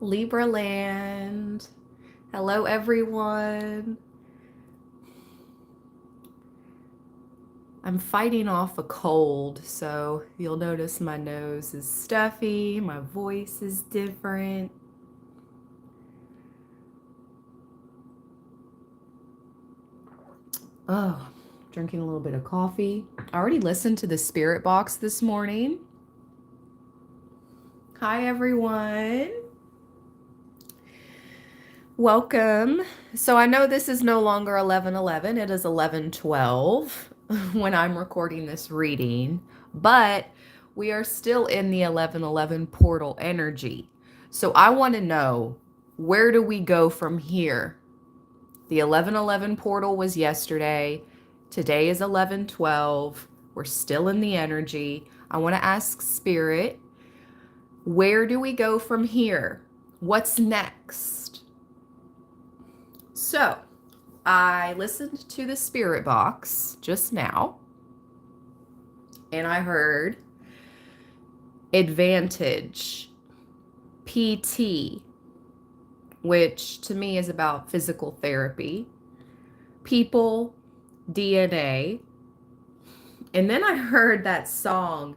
Libra land. Hello, everyone. I'm fighting off a cold, so you'll notice my nose is stuffy, my voice is different. Oh, drinking a little bit of coffee. I already listened to the spirit box this morning. Hi, everyone. Welcome. So I know this is no longer 11:11. It is 11:12 when I'm recording this reading, but we are still in the 11:11 portal energy. So I want to know, where do we go from here? The 11:11 portal was yesterday. Today is 11:12. We're still in the energy. I want to ask Spirit, where do we go from here? What's next? So, I listened to the spirit box just now, and I heard advantage, PT, which to me is about physical therapy, people, DNA, and then I heard that song,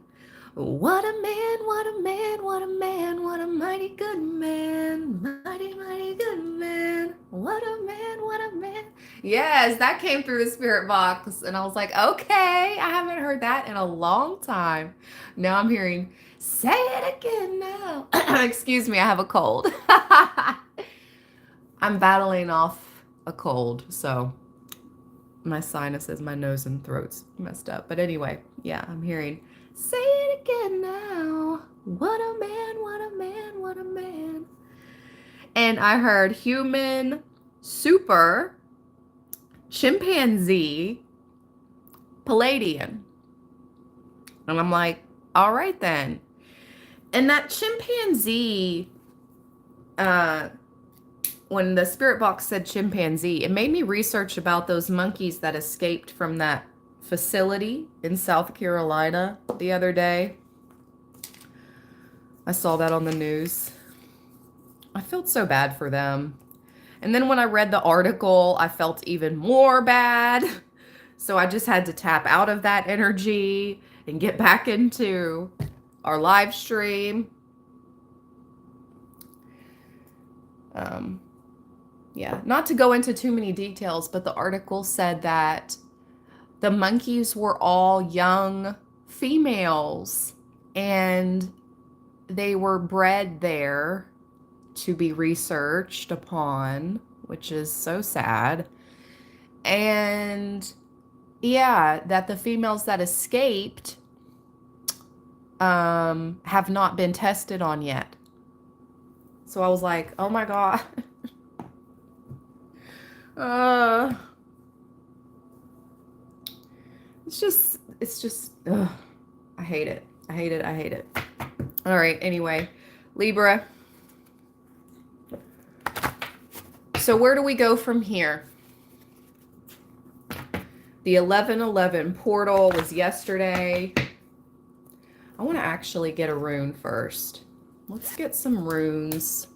what a man, what a man, what a man, what a mighty good man, mighty, mighty good man, what a man, what a man. Yes, that came through the spirit box, and I was like, okay, I haven't heard that in a long time. Now I'm hearing, say it again now. Excuse me, I have a cold. I'm battling off a cold, so my sinuses, my nose and throat's messed up. But anyway, yeah, I'm hearing, say it again now. What a man, what a man, what a man. And I heard human, super, chimpanzee, Palladian. And I'm like, all right then. And that chimpanzee, when the spirit box said chimpanzee, it made me research about those monkeys that escaped from that facility in South Carolina the other day. I saw that on the news. I felt so bad for them. And then when I read the article, I felt even more bad. So I just had to tap out of that energy and get back into our live stream. Yeah, not to go into too many details, but the article said that the monkeys were all young females and they were bred there to be researched upon, which is so sad. And yeah, that the females that escaped have not been tested on yet. So I was like, oh my God. It's just, ugh, I hate it. I hate it. I hate it. All right. Anyway, Libra. So where do we go from here? The 11:11 portal was yesterday. I want to actually get a rune first. Let's get some runes.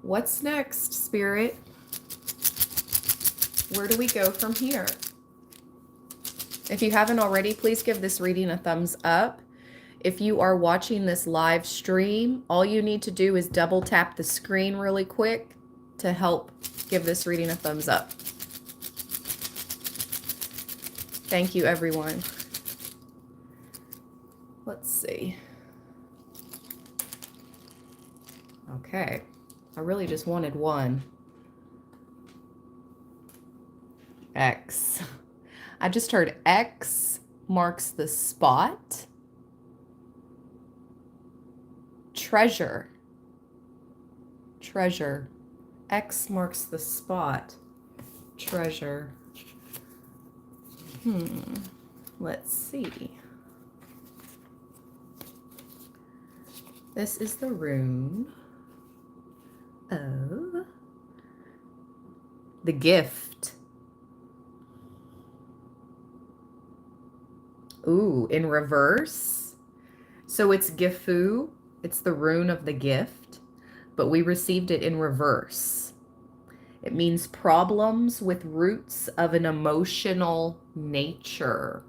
What's next, Spirit? Where do we go from here? If you haven't already, please give this reading a thumbs up. If you are watching this live stream, all you need to do is double tap the screen really quick to help give this reading a thumbs up. Thank you, everyone. Let's see. Okay. I really just wanted one. X. I just heard X marks the spot. Treasure. Treasure. X marks the spot. Treasure. Let's see. This is the rune of the gift. Ooh, in reverse, So it's Gifu. It's the rune of the gift, but we received it in reverse. It means problems with roots of an emotional nature.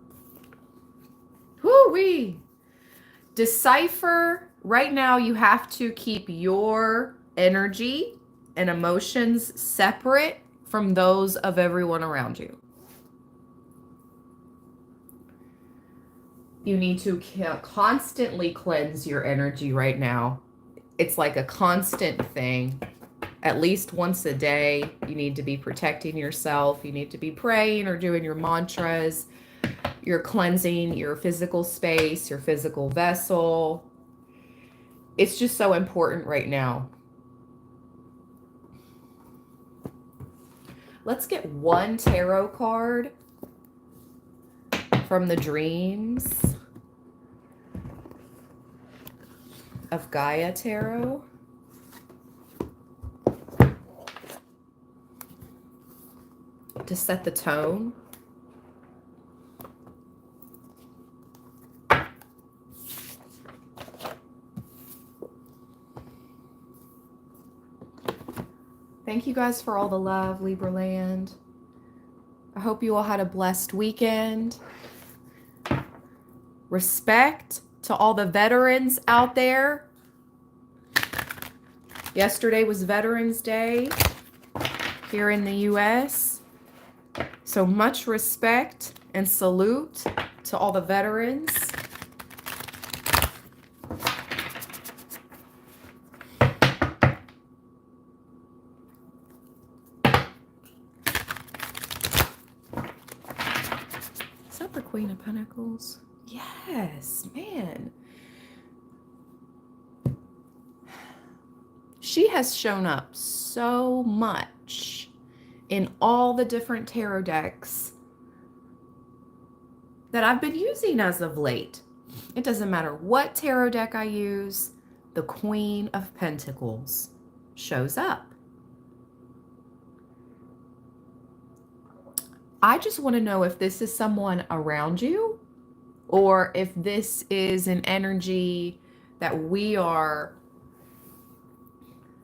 Whoo-wee! Decipher. Right now, you have to keep your energy and emotions separate from those of everyone around you. You need to constantly cleanse your energy right now. It's like a constant thing. At least once a day, you need to be protecting yourself. You need to be praying or doing your mantras. You're cleansing your physical space, your physical vessel. It's just so important right now. Let's get one tarot card from the dreams of Gaia Tarot. To set the tone. Thank you guys for all the love, Libra land. I hope you all had a blessed weekend. Respect to all the veterans out there. Yesterday was Veterans Day here in the US. So much respect and salute to all the veterans. Is that the Queen of Pentacles? Yes, man. She has shown up so much in all the different tarot decks that I've been using as of late. It doesn't matter what tarot deck I use, the Queen of Pentacles shows up. I just want to know if this is someone around you or if this is an energy that we are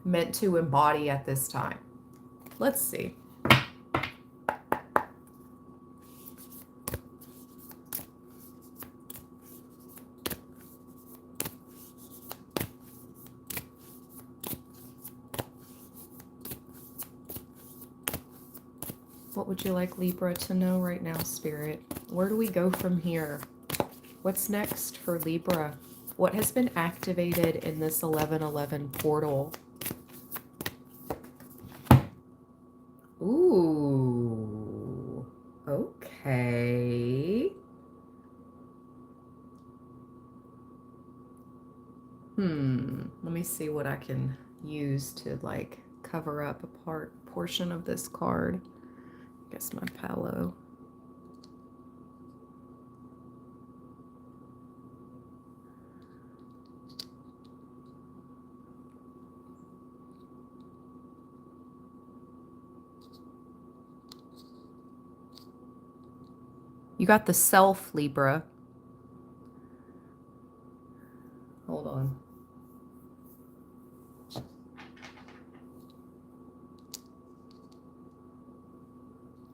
meant to embody at this time. Let's see. What would you like Libra to know right now, Spirit? Where do we go from here? What's next for Libra? What has been activated in this 1111 portal? Ooh, okay. Let me see what I can use to like cover up a portion of this card. I guess my Palo. You got the self, Libra. Hold on.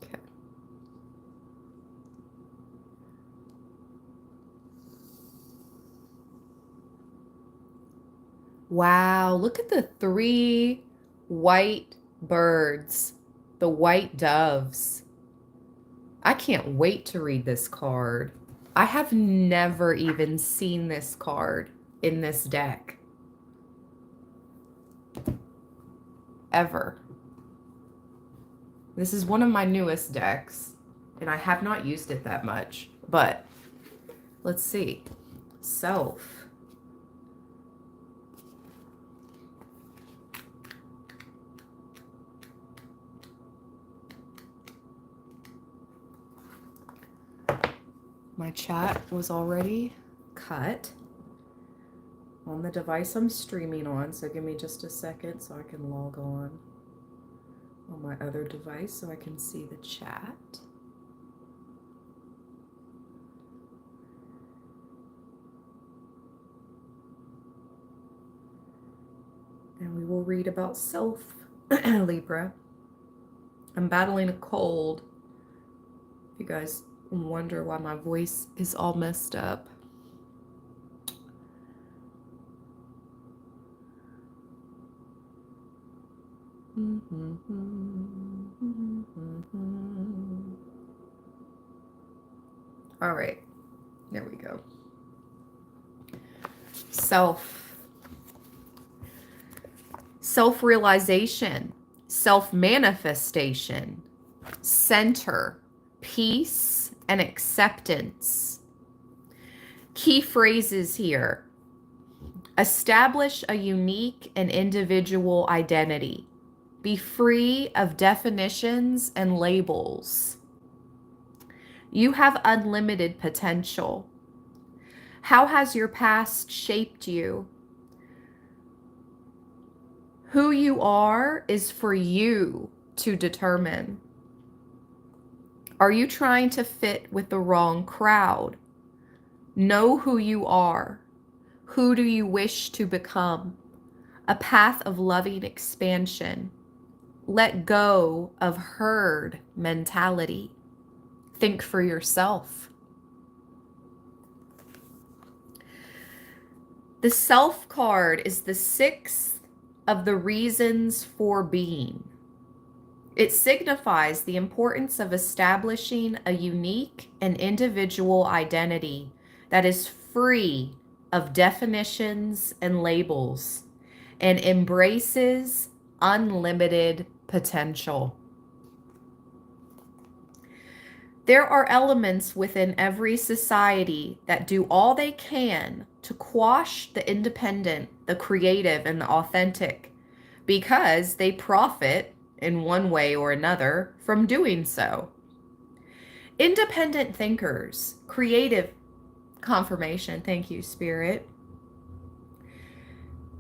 Okay. Wow, look at the 3 white birds, the white doves. I can't wait to read this card. I have never even seen this card in this deck. Ever. This is one of my newest decks, and I have not used it that much. But let's see. Self. My chat was already cut on the device I'm streaming on, so give me just a second so I can log on my other device so I can see the chat. will read about self, Libra. I'm battling a cold. If you guys wonder why my voice is all messed up. All right, there we go. Self-realization, self-manifestation, center, peace, and acceptance. Key phrases here. Establish a unique and individual identity. Be free of definitions and labels. You have unlimited potential. How has your past shaped you? Who you are is for you to determine. Are you trying to fit with the wrong crowd? Know who you are. Who do you wish to become? A path of loving expansion. Let go of herd mentality. Think for yourself. The self card is the sixth of the reasons for being. It signifies the importance of establishing a unique and individual identity that is free of definitions and labels and embraces unlimited potential. There are elements within every society that do all they can to quash the independent, the creative, and the authentic because they profit in one way or another from doing so. Independent thinkers, creative confirmation, thank you, Spirit.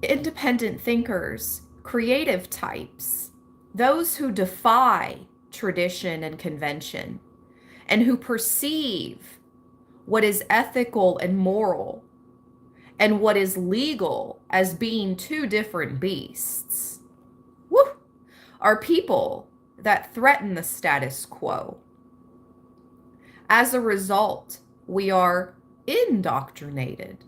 Independent thinkers, creative types, those who defy tradition and convention, and who perceive what is ethical and moral and what is legal as being two different beasts, are people that threaten the status quo. As a result, we are indoctrinated.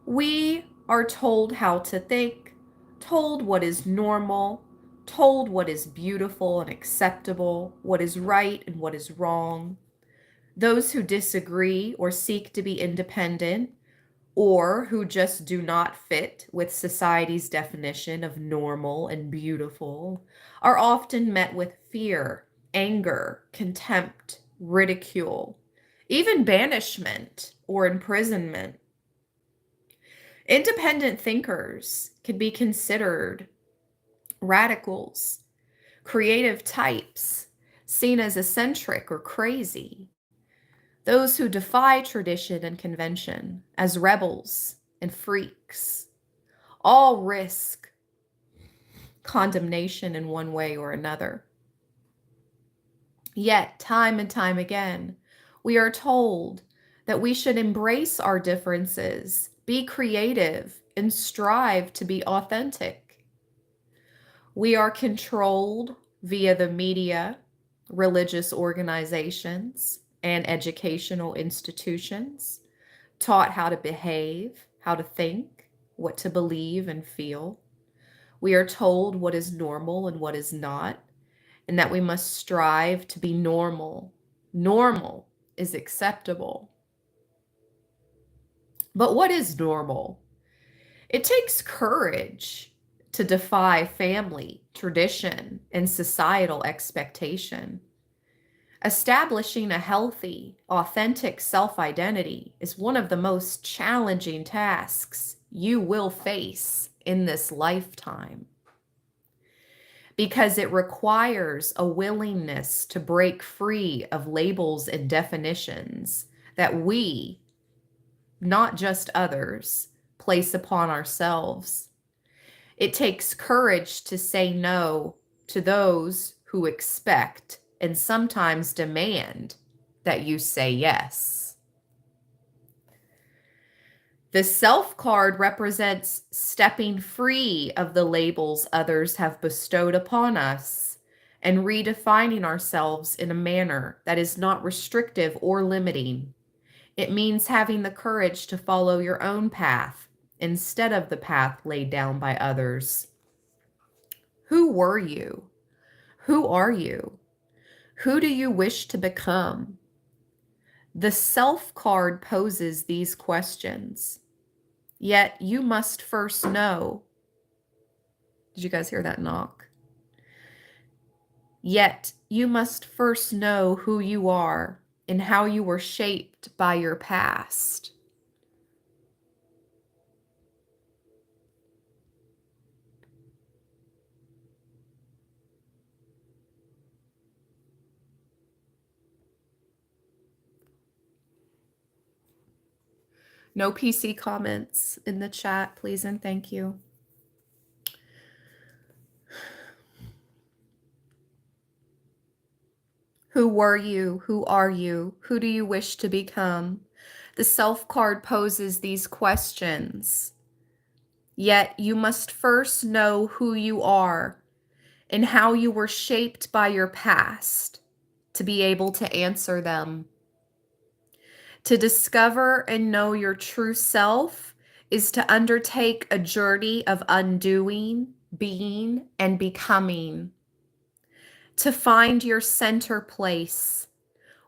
We are told how to think, told what is normal, told what is beautiful and acceptable, what is right and what is wrong. Those who disagree or seek to be independent, or who just do not fit with society's definition of normal and beautiful, are often met with fear, anger, contempt, ridicule, even banishment or imprisonment. Independent thinkers can be considered radicals, creative types, seen as eccentric or crazy, those who defy tradition and convention as rebels and freaks, all risk condemnation in one way or another. Yet, time and time again, we are told that we should embrace our differences, be creative, and strive to be authentic. We are controlled via the media, religious organizations, and educational institutions, taught how to behave, how to think, what to believe and feel. We are told what is normal and what is not, and that we must strive to be normal. Normal is acceptable. But what is normal? It takes courage to defy family, tradition, and societal expectation. Establishing a healthy, authentic self-identity is one of the most challenging tasks you will face in this lifetime, because it requires a willingness to break free of labels and definitions that we, not just others, place upon ourselves. It takes courage to say no to those who expect and sometimes demand that you say yes. The Self card represents stepping free of the labels others have bestowed upon us and redefining ourselves in a manner that is not restrictive or limiting. It means having the courage to follow your own path instead of the path laid down by others. Who were you? Who are you? Who do you wish to become? The Self card poses these questions, yet you must first know. Did you guys hear that knock? Yet you must first know who you are and how you were shaped by your past. No PC comments in the chat, please and thank you. Who were you? Who are you? Who do you wish to become? The Self card poses these questions. Yet you must first know who you are and how you were shaped by your past to be able to answer them. To discover and know your true self is to undertake a journey of undoing, being, and becoming. To find your center place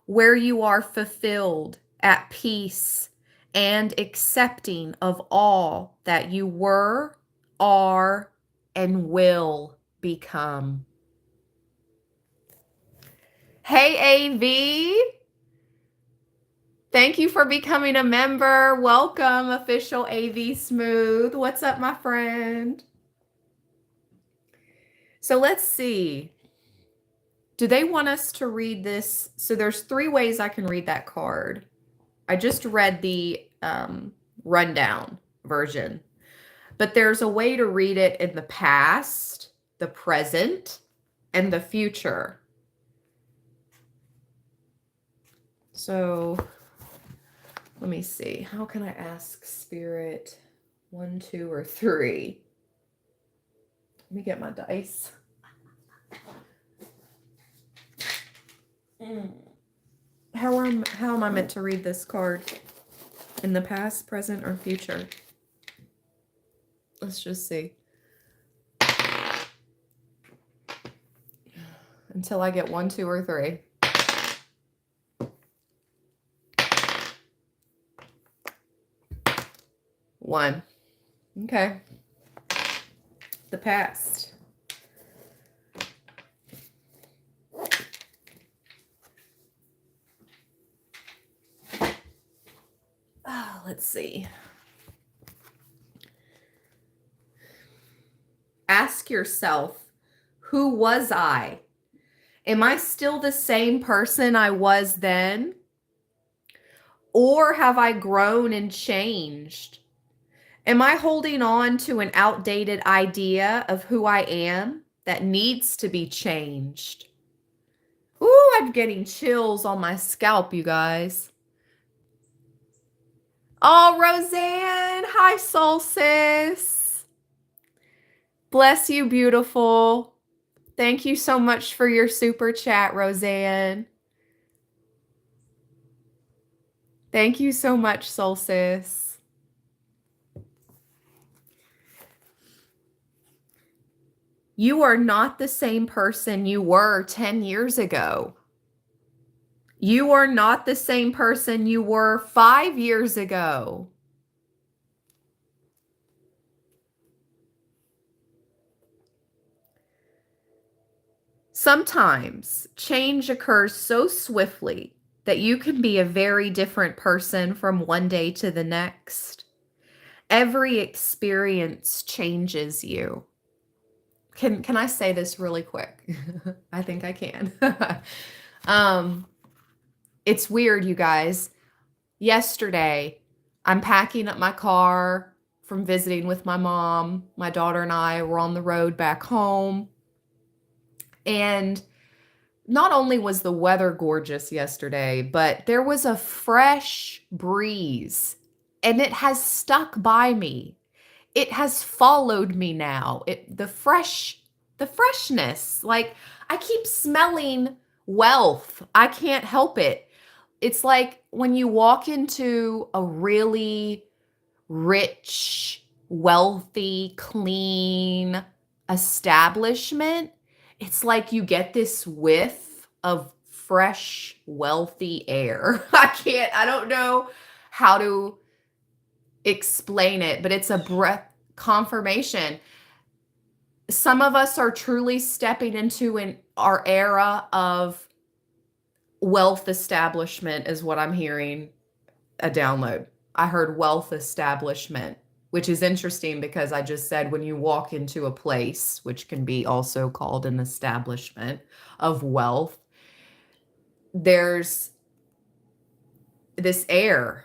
where you are fulfilled, at peace, and accepting of all that you were, are, and will become. Hey, AV. Thank you for becoming a member. Welcome, official AV Smooth. What's up, my friend? So let's see. Do they want us to read this? So there's 3 ways I can read that card. I just read the rundown version, but there's a way to read it in the past, the present, and the future. So let me see. How can I ask Spirit 1, 2, or 3? Let me get my dice. How am I meant to read this card? In the past, present, or future? Let's just see. Until I get 1, 2, or 3. One. Okay. The past. Oh, let's see. Ask yourself, who was I? Am I still the same person I was then? Or have I grown and changed? Am I holding on to an outdated idea of who I am that needs to be changed? Ooh, I'm getting chills on my scalp, you guys. Oh, Roseanne. Hi, soul sis. Bless you, beautiful. Thank you so much for your super chat, Roseanne. Thank you so much, soul sis. You are not the same person you were 10 years ago. You are not the same person you were 5 years ago. Sometimes change occurs so swiftly that you can be a very different person from one day to the next. Every experience changes you. Can I say this really quick? I think I can. It's weird, you guys. Yesterday, I'm packing up my car from visiting with my mom. My daughter and I were on the road back home. And not only was the weather gorgeous yesterday, but there was a fresh breeze and it has stuck by me. It has followed me now. The freshness. Like, I keep smelling wealth. I can't help it. It's like when you walk into a really rich, wealthy, clean establishment, it's like you get this whiff of fresh, wealthy air. I don't know how to explain it, but it's a breath confirmation. Some of us are truly stepping into our era of wealth establishment, is what I'm hearing. A download. I heard wealth establishment, which is interesting because I just said when you walk into a place, which can be also called an establishment of wealth, there's this air.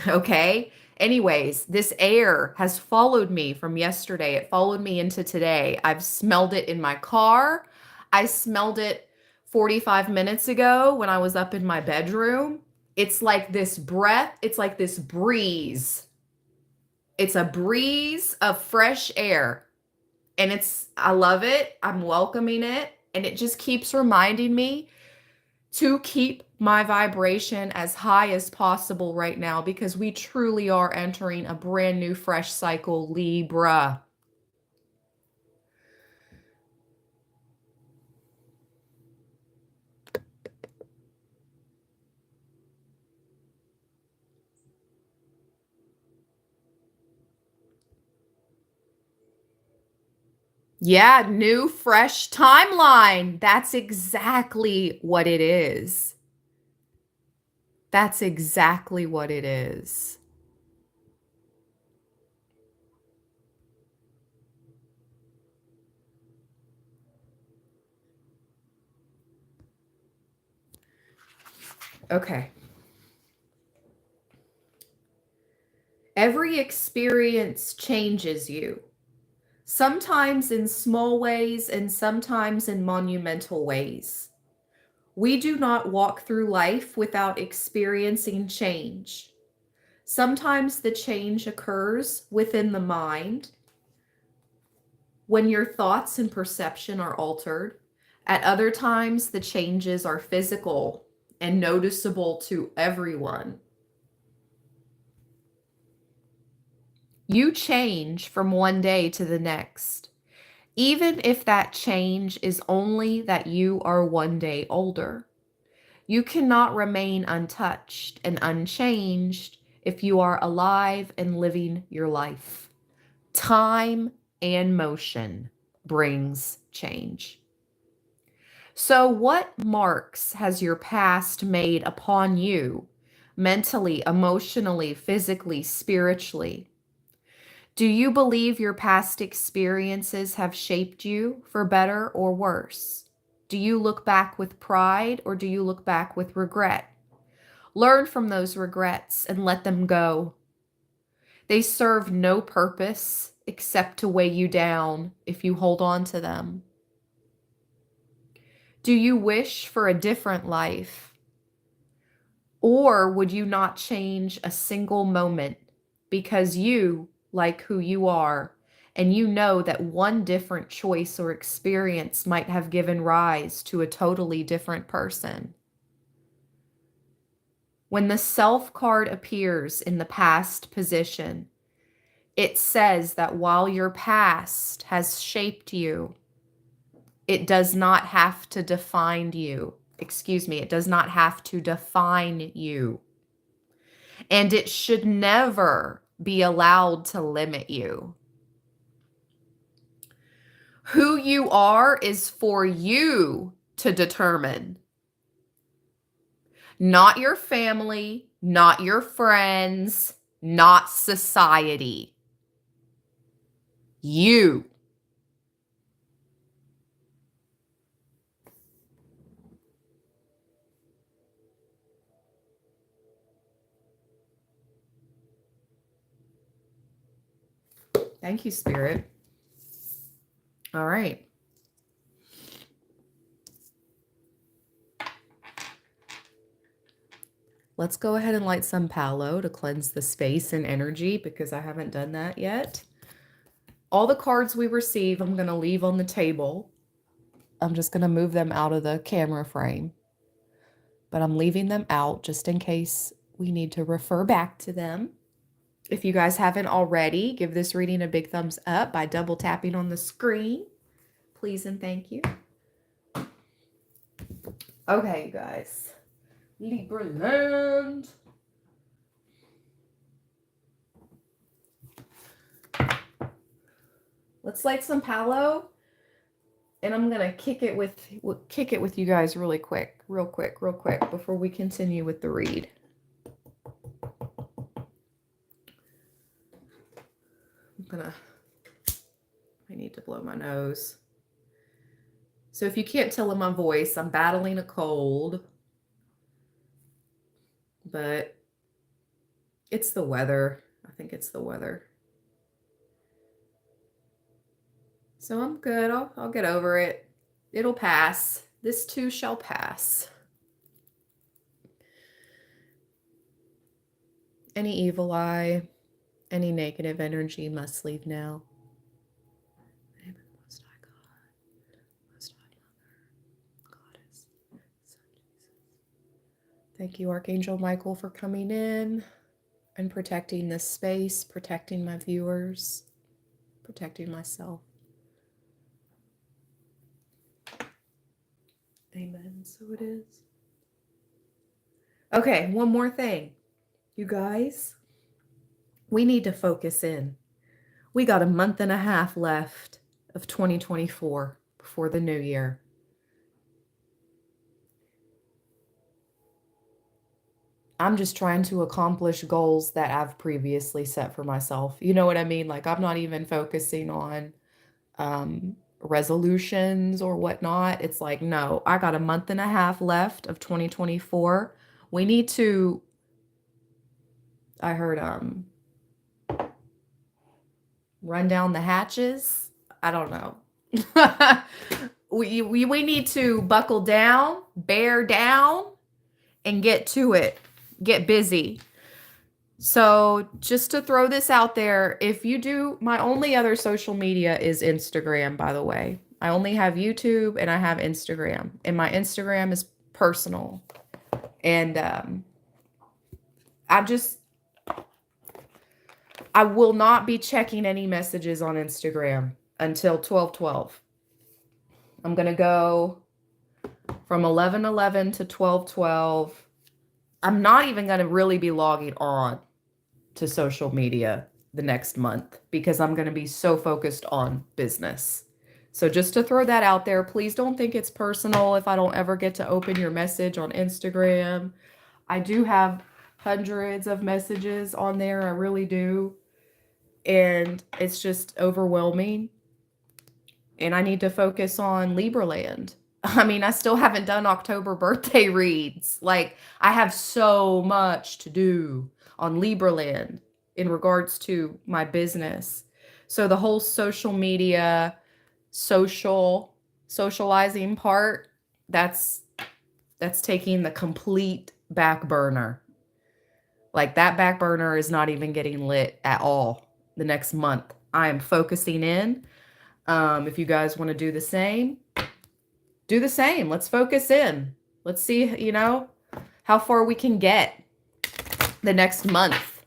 Okay. Anyways, this air has followed me from yesterday. It followed me into today. I've smelled it in my car. I smelled it 45 minutes ago when I was up in my bedroom. It's like this breath. It's like this breeze. It's a breeze of fresh air. And I love it. I'm welcoming it. And it just keeps reminding me to keep my vibration as high as possible right now, because we truly are entering a brand new fresh cycle, Libra. Yeah, new fresh timeline. That's exactly what it is. That's exactly what it is. Okay. Every experience changes you, sometimes in small ways and sometimes in monumental ways. We do not walk through life without experiencing change. Sometimes the change occurs within the mind when your thoughts and perception are altered. At other times, the changes are physical and noticeable to everyone. You change from one day to the next, even if that change is only that you are one day older. You cannot remain untouched and unchanged if you are alive and living your life. Time and motion brings change. So, what marks has your past made upon you, mentally, emotionally, physically, spiritually? Do you believe your past experiences have shaped you for better or worse? Do you look back with pride or do you look back with regret? Learn from those regrets and let them go. They serve no purpose except to weigh you down if you hold on to them. Do you wish for a different life? Or would you not change a single moment because you like who you are and you know that one different choice or experience might have given rise to a totally different person? When the self card appears in the past position, it says that while your past has shaped you, it does not have to define you. Excuse me, it does not have to define you. And it should never be allowed to limit you. Who you are is for you to determine. Not your family, not your friends, not society. You. Thank you, Spirit. All right. Let's go ahead and light some palo to cleanse the space and energy because I haven't done that yet. All the cards we receive, I'm going to leave on the table. I'm just going to move them out of the camera frame. But I'm leaving them out just in case we need to refer back to them. If you guys haven't already, give this reading a big thumbs up by double tapping on the screen. Please and thank you. Okay, you guys. Libra land. Let's light some palo. And I'm gonna kick it with you guys real quick, before we continue with the read. I need to blow my nose. So if you can't tell in my voice, I'm battling a cold, but it's the weather. I think it's the weather. So I'm good. I'll get over it. It'll pass. This too shall pass. Any evil eye, any negative energy must leave now. Most High God, Most High Mother, Goddess, Son Jesus. Thank you, Archangel Michael, for coming in and protecting this space, protecting my viewers, protecting myself. Amen. So it is. Okay, one more thing. You guys, we need to focus in. We got a month and a half left of 2024 before the new year. I'm just trying to accomplish goals that I've previously set for myself. You know what I mean? Like, I'm not even focusing on resolutions or whatnot. It's like, no, I got a month and a half left of 2024. We need to, I heard, run down the hatches. I don't know. we need to buckle down, bear down, and get to it. Get busy. So just to throw this out there, if you do, my only other social media is Instagram, by the way. I only have YouTube and I have Instagram. And my Instagram is personal. And I will not be checking any messages on Instagram until 12/12. I'm going to go from 11/11 to 12/12. I'm not even going to really be logging on to social media the next month because I'm going to be so focused on business. So just to throw that out there, please don't think it's personal if I don't ever get to open your message on Instagram. I do have hundreds of messages on there. I really do. And it's just overwhelming. And I need to focus on Libra land. I mean, I still haven't done October birthday reads. Like, I have so much to do on Libra land in regards to my business. So the whole social media, socializing part, that's taking the complete back burner. Like, that back burner is not even getting lit at all the next month. I am focusing in. If you guys want to do the same, do the same. Let's focus in. Let's see, you know, how far we can get the next month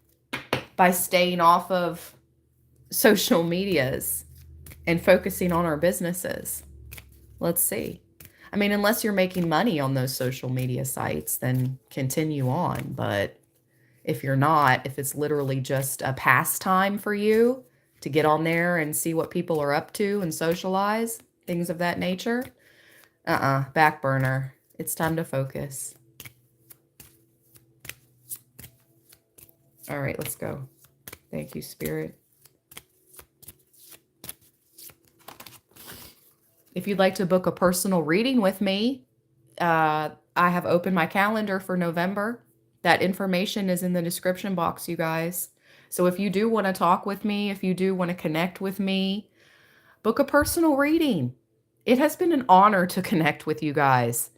by staying off of social medias and focusing on our businesses. Let's see. I mean, unless you're making money on those social media sites, then continue on. But if you're not, if it's literally just a pastime for you to get on there and see what people are up to and socialize, things of that nature, back burner. It's time to focus. All right, let's go. Thank you, Spirit. If you'd like to book a personal reading with me, I have opened my calendar for November. That information is in the description box, you guys. So if you do want to talk with me, if you do want to connect with me, book a personal reading. It has been an honor to connect with you guys.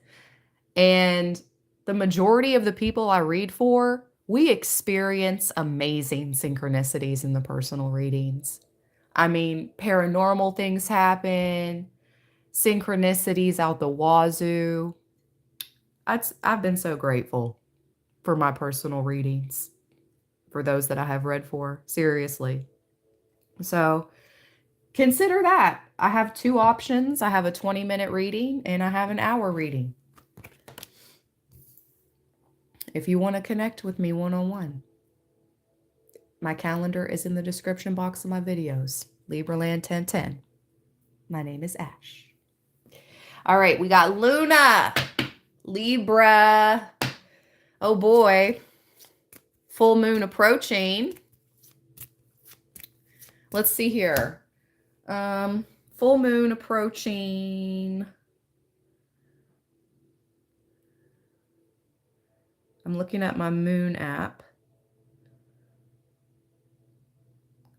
And the majority of the people I read for, we experience amazing synchronicities in the personal readings. I mean, paranormal things happen, synchronicities out the wazoo. I've been so grateful for my personal readings, for those that I have read for, seriously. So consider that. I have two options. I have a 20-minute reading and I have an hour reading. If you want to connect with me one-on-one, my calendar is in the description box of my videos. Libraland 1010. My name is Ash. All right, we got Luna, Libra. Oh boy. Full moon approaching. Let's see here. Full moon approaching. I'm looking at my moon app.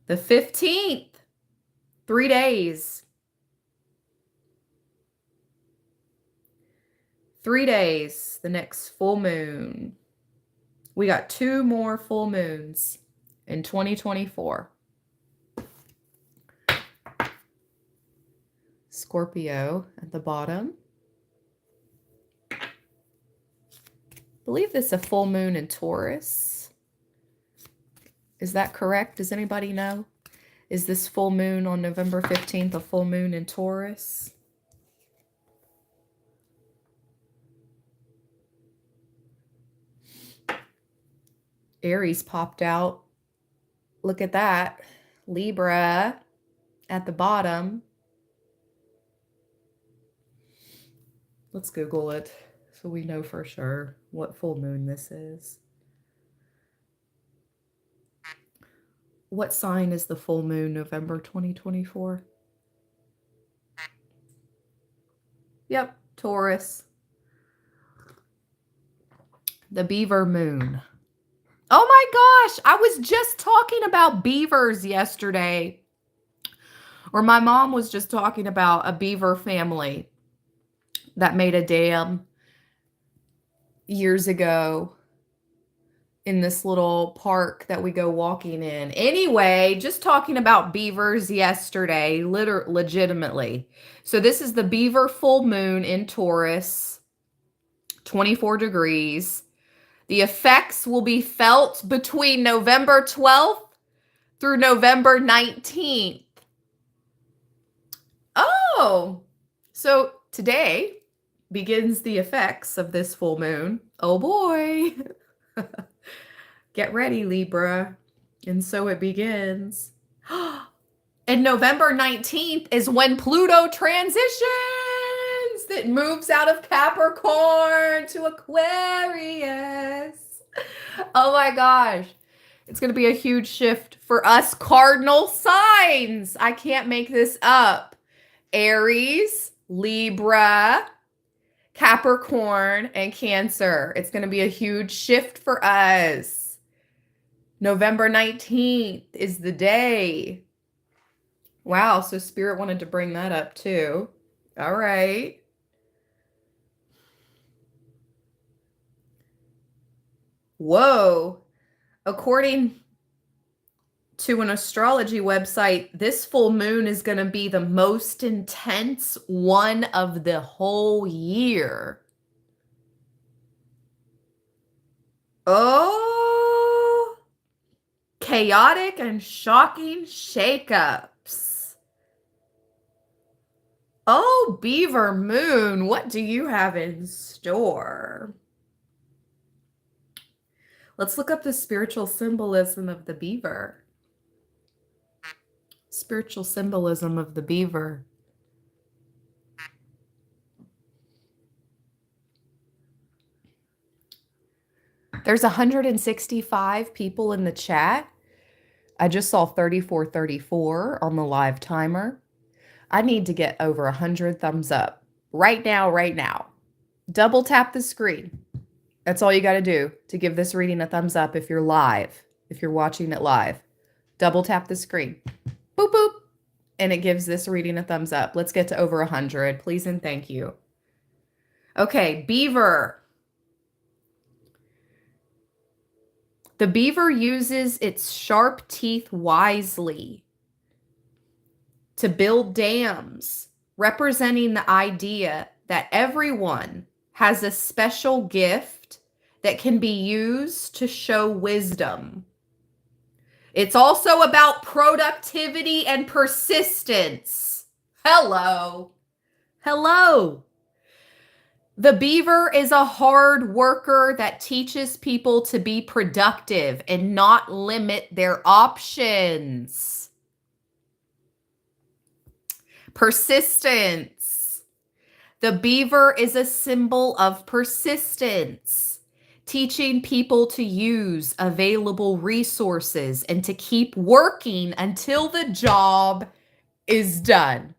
The 15th. 3 days. 3 days. The next full moon. We got 2 more full moons in 2024. Scorpio at the bottom. I believe this is a full moon in Taurus. Is that correct? Does anybody know? Is this full moon on November 15th a full moon in Taurus? Aries popped out. Look at that. Libra at the bottom. Let's Google it so we know for sure what full moon this is. What sign is the full moon November 2024? Yep, Taurus. The beaver moon. Oh my gosh, I was just talking about beavers yesterday. Or my mom was just talking about a beaver family that made a dam years ago in this little park that we go walking in. Anyway, just talking about beavers yesterday, legitimately. So this is the beaver full moon in Taurus, 24 degrees. The effects will be felt between November 12th through November 19th. Oh, so today begins the effects of this full moon. Oh boy. Get ready, Libra. And so it begins. And November 19th is when Pluto transitions. It moves out of Capricorn to Aquarius. Oh my gosh. It's going to be a huge shift for us cardinal signs. I can't make this up. Aries, Libra, Capricorn, and Cancer. It's going to be a huge shift for us. November 19th is the day. Wow, so Spirit wanted to bring that up too. All right. Whoa. According to an astrology website, this full moon is going to be the most intense one of the whole year. Oh, chaotic and shocking shakeups. Oh, Beaver Moon, what do you have in store? Let's look up the spiritual symbolism of the beaver. Spiritual symbolism of the beaver. There's 165 people in the chat. I just saw 3434 on the live timer. I need to get over 100 thumbs up right now, right now. Double tap the screen. That's all you got to do to give this reading a thumbs up if you're live, if you're watching it live. Double tap the screen. Boop, boop. And it gives this reading a thumbs up. Let's get to over 100, please and thank you. Okay, beaver. The beaver uses its sharp teeth wisely to build dams, representing the idea that everyone has a special gift that can be used to show wisdom. It's also about productivity and persistence. Hello. Hello. The beaver is a hard worker that teaches people to be productive and not limit their options. Persistence. The beaver is a symbol of persistence, teaching people to use available resources and to keep working until the job is done.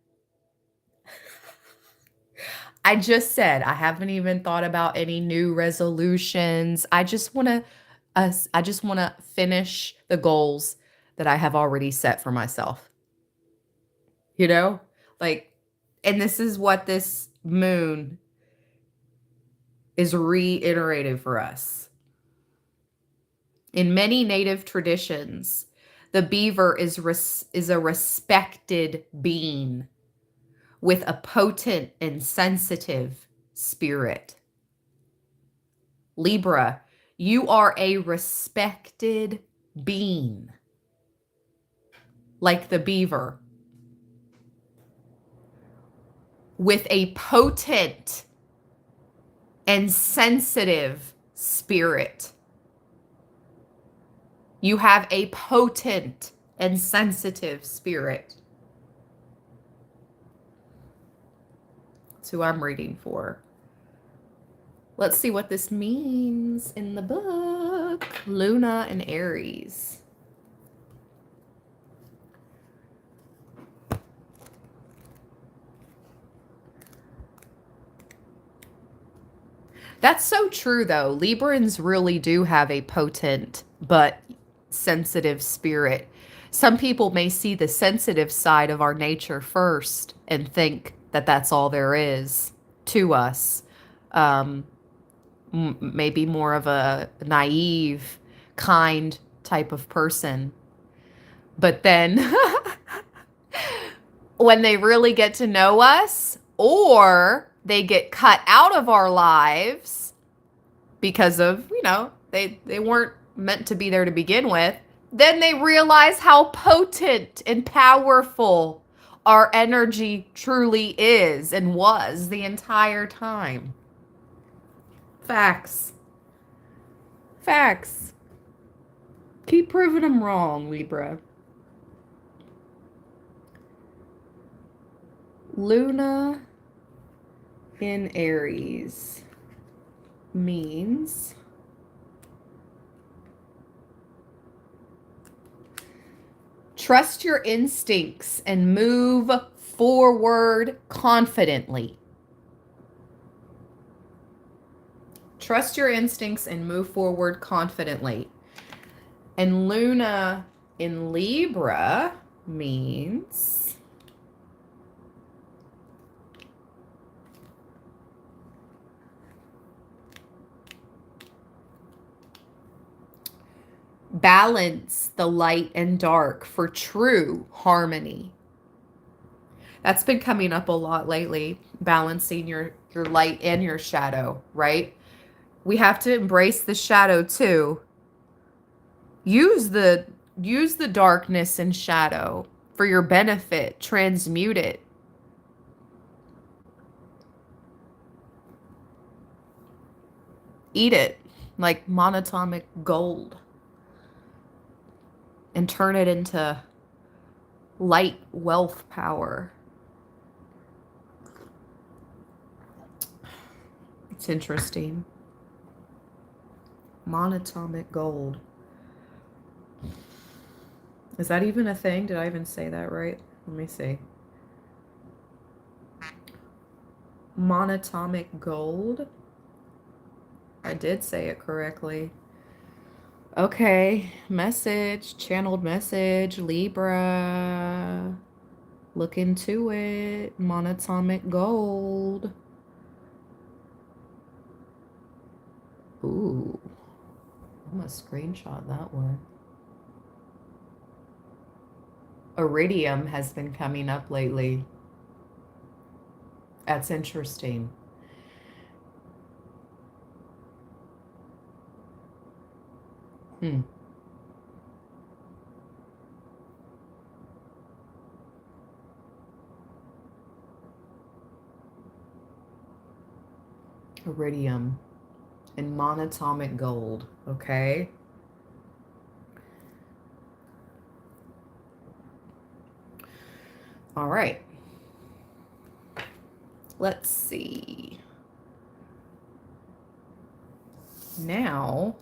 I just said I haven't even thought about any new resolutions. I just want to finish the goals that I have already set for myself. You know? Like, and this is what this moon is reiterated for us. In many native traditions, the beaver is a respected being with a potent and sensitive spirit. Libra, you are a respected being, like the beaver, with a potent and sensitive spirit. You have a potent and sensitive spirit. That's who I'm reading for. Let's see what this means in the book. Luna and Aries. That's so true, though. Librans really do have a potent but sensitive spirit. Some people may see the sensitive side of our nature first and think that that's all there is to us. Maybe more of a naive, kind type of person. But then when they really get to know us, or they get cut out of our lives because of, they weren't meant to be there to begin with, then they realize how potent and powerful our energy truly is and was the entire time. Facts. Facts. Keep proving them wrong, Libra. Luna in Aries means trust your instincts and move forward confidently. Trust your instincts and move forward confidently. And Luna in Libra means balance the light and dark for true harmony. That's been coming up a lot lately, balancing your light and your shadow, right? We have to embrace the shadow too. Use the darkness and shadow for your benefit. Transmute it. Eat it like monatomic gold. And turn it into light wealth power. It's interesting. Monatomic gold. Is that even a thing? Did I even say that right? Let me see. Monatomic gold. I did say it correctly. Okay, message, channeled message, Libra. Look into it. Monatomic gold. Ooh, I'm going to screenshot that one. Iridium has been coming up lately. That's interesting. Iridium and monatomic gold. Okay. All right. Let's see. Now,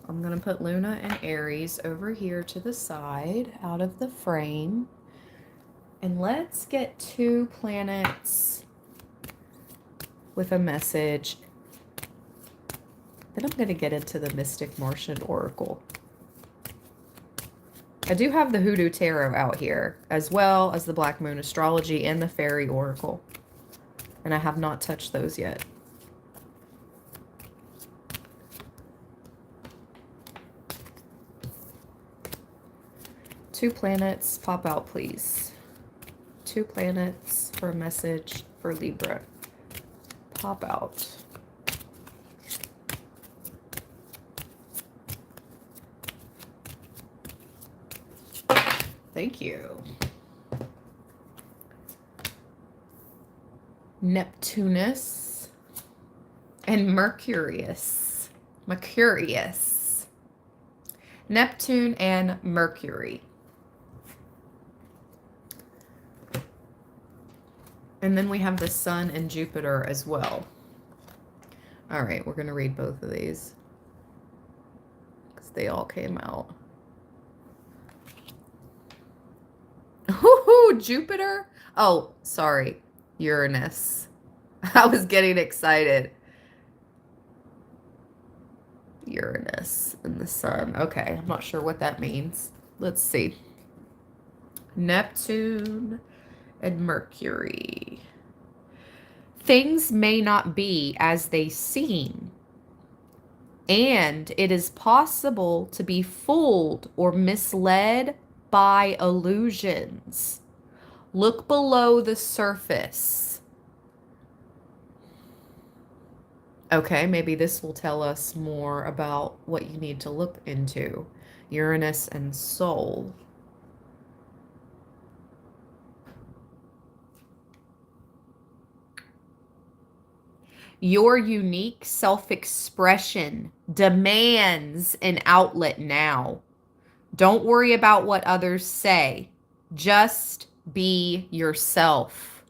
I'm going to put Luna and Aries over here to the side, out of the frame. And let's get 2 planets with a message. Then I'm going to get into the Mystic Martian Oracle. I do have the Hoodoo Tarot out here, as well as the Black Moon Astrology and the Fairy Oracle. And I have not touched those yet. Two planets, pop out, please. 2 planets for a message for Libra. Pop out. Thank you. Neptunus and Mercurius. Mercurius. Neptune and Mercury. And then we have the Sun and Jupiter as well. All right, we're going to read both of these because they all came out. Woohoo, Jupiter? Oh, sorry, Uranus. I was getting excited. Uranus and the Sun. Okay, I'm not sure what that means. Let's see. Neptune and Mercury. Things may not be as they seem, and it is possible to be fooled or misled by illusions. Look below the surface. Okay, maybe this will tell us more about what you need to look into. Uranus and Soul. Your unique self-expression demands an outlet now. Don't worry about what others say. Just be yourself.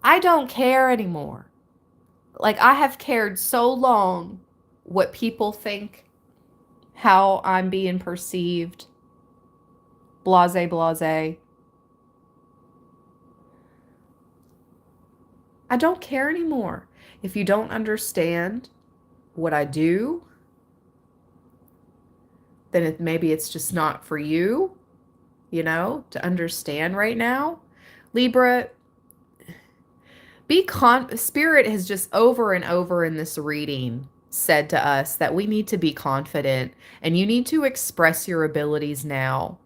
I don't care anymore. Like, I have cared so long what people think, how I'm being perceived. Blase, blase. I don't care anymore. If you don't understand what I do, then maybe it's just not for you, you know, to understand right now. Libra, Spirit has just over and over in this reading said to us that we need to be confident, and you need to express your abilities now.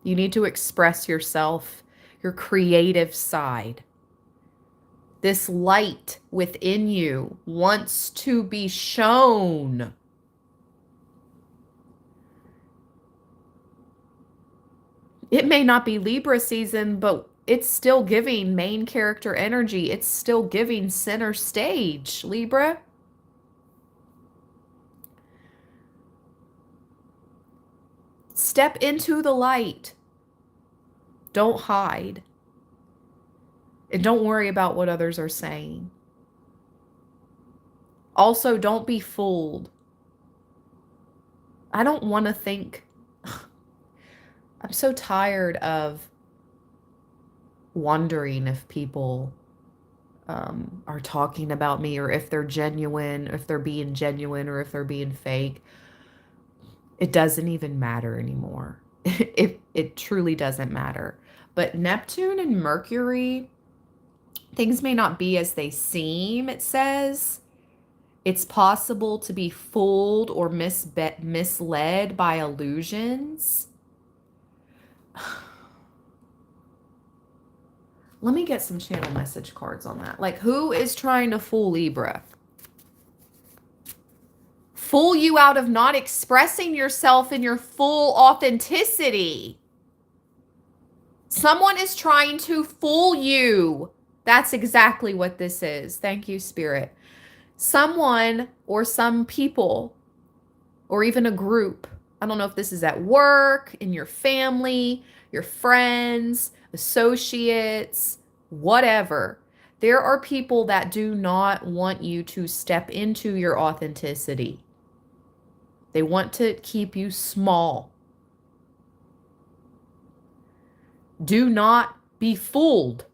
You need to express yourself, your creative side. This light within you wants to be shown. It may not be Libra season, but it's still giving main character energy. It's still giving center stage, Libra. Step into the light. Don't hide. And don't worry about what others are saying. Also, don't be fooled. I don't want to think. I'm so tired of wondering if people are talking about me, or if they're genuine, if they're being genuine, or if they're being fake. It doesn't even matter anymore. It truly doesn't matter. But Neptune and Mercury Things may not be as they seem, it says. It's possible to be fooled or misled by illusions. Let me get some channel message cards on that. Like, who is trying to fool Libra? Fool you out of not expressing yourself in your full authenticity. Someone is trying to fool you. That's exactly what this is. Thank you, Spirit. Someone or some people or even a group. I don't know if this is at work, in your family, your friends, associates, whatever. There are people that do not want you to step into your authenticity. They want to keep you small. Do not be fooled.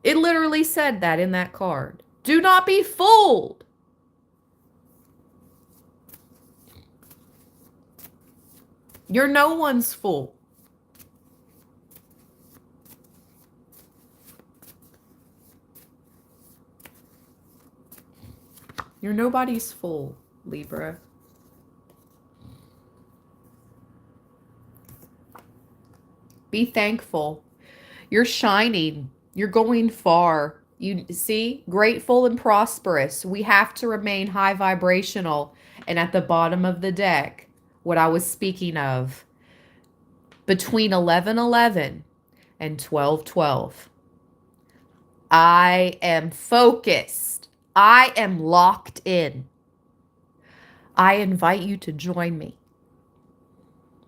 It literally said that in that card. Do not be fooled. You're no one's fool. You're nobody's fool, Libra. Be thankful. You're shining. You're going far. You see, grateful and prosperous. We have to remain high vibrational. And at the bottom of the deck, what I was speaking of, between 11:11 and 12:12, I am focused. I am locked in. I invite you to join me.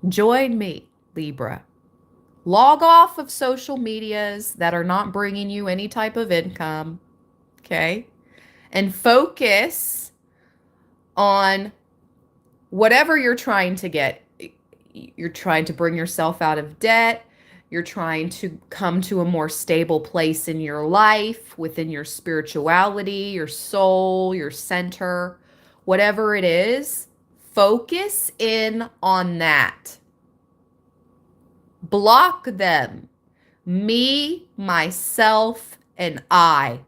Join me, Libra. Log off of social medias that are not bringing you any type of income, okay? And focus on whatever you're trying to get. You're trying to bring yourself out of debt. You're trying to come to a more stable place in your life, within your spirituality, your soul, your center, whatever it is. Focus in on that. Block them. Me, myself, and I.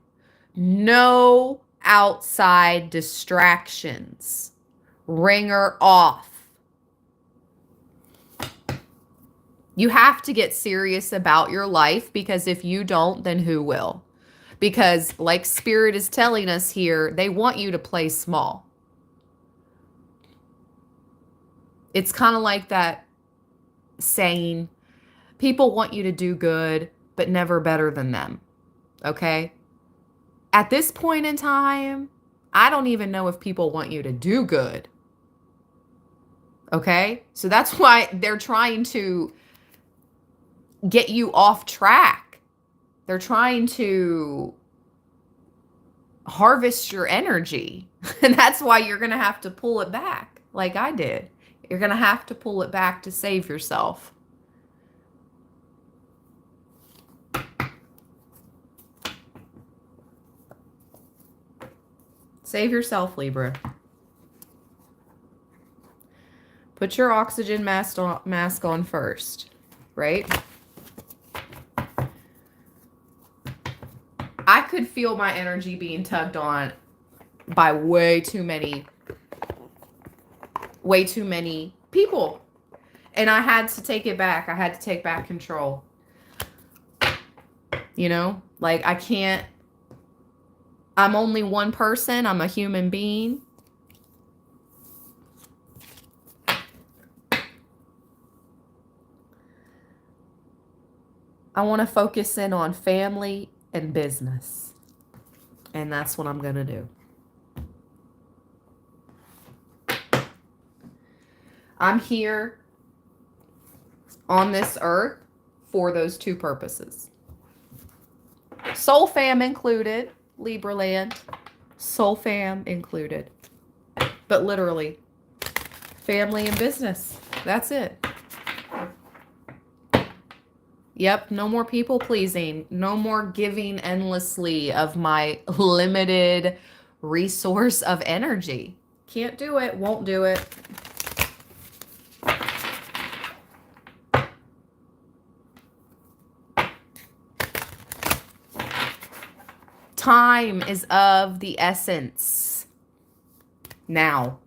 No outside distractions. Ringer off. You have to get serious about your life, because if you don't, then who will? Because like Spirit is telling us here, they want you to play small. It's kind of like that saying, people want you to do good, but never better than them. Okay? At this point in time, I don't even know if people want you to do good. Okay? So that's why they're trying to get you off track. They're trying to harvest your energy. And that's why you're going to have to pull it back, like I did. You're going to have to pull it back to save yourself. Save yourself, Libra. Put your oxygen mask on first, right? I could feel my energy being tugged on by way too many people. And I had to take it back. I had to take back control. You know, like I'm only one person. I'm a human being. I want to focus in on family and business. And that's what I'm going to do. I'm here on this earth for those two purposes. Soul fam included, Libra land. Soul fam included. But literally, family and business. That's it. Yep, no more people pleasing. No more giving endlessly of my limited resource of energy. Can't do it, won't do it. Time is of the essence. Now,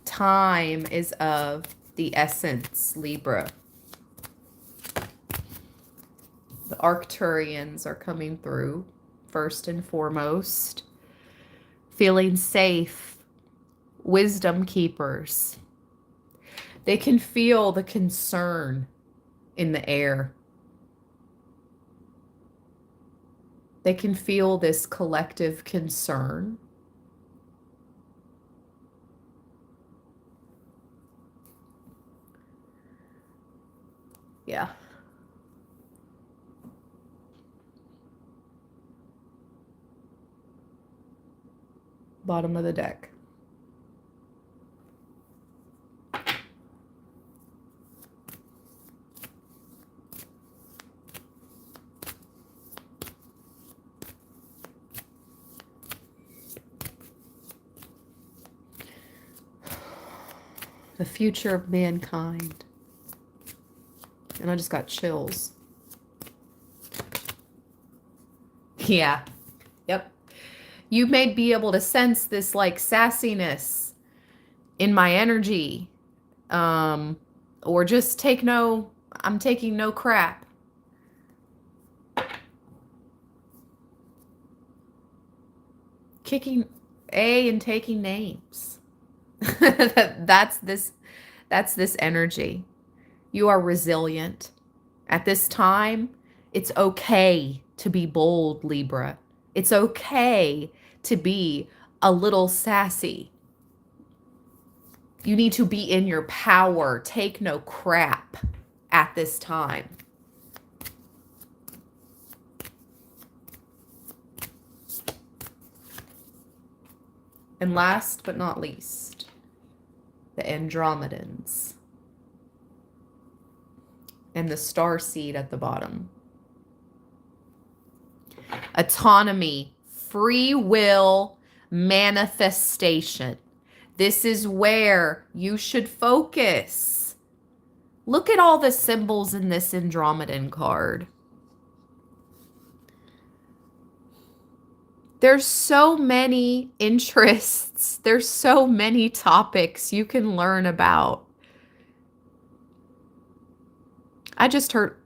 time is of the essence, Libra. The Arcturians are coming through, first and foremost. Feeling safe. Wisdom keepers. They can feel the concern in the air. They can feel this collective concern. Yeah. Bottom of the deck. The future of mankind. And I just got chills. Yeah. Yep. You may be able to sense this like sassiness in my energy. Or just I'm taking no crap. Kicking and taking names. That's this energy. You are resilient. At this time, it's okay to be bold, Libra. It's okay to be a little sassy. You need to be in your power. Take no crap at this time. And last but not least, the Andromedans. And the star seed at the bottom. Autonomy, free will, manifestation. This is where you should focus. Look at all the symbols in this Andromedan card. There's so many interests. There's so many topics you can learn about. I just heard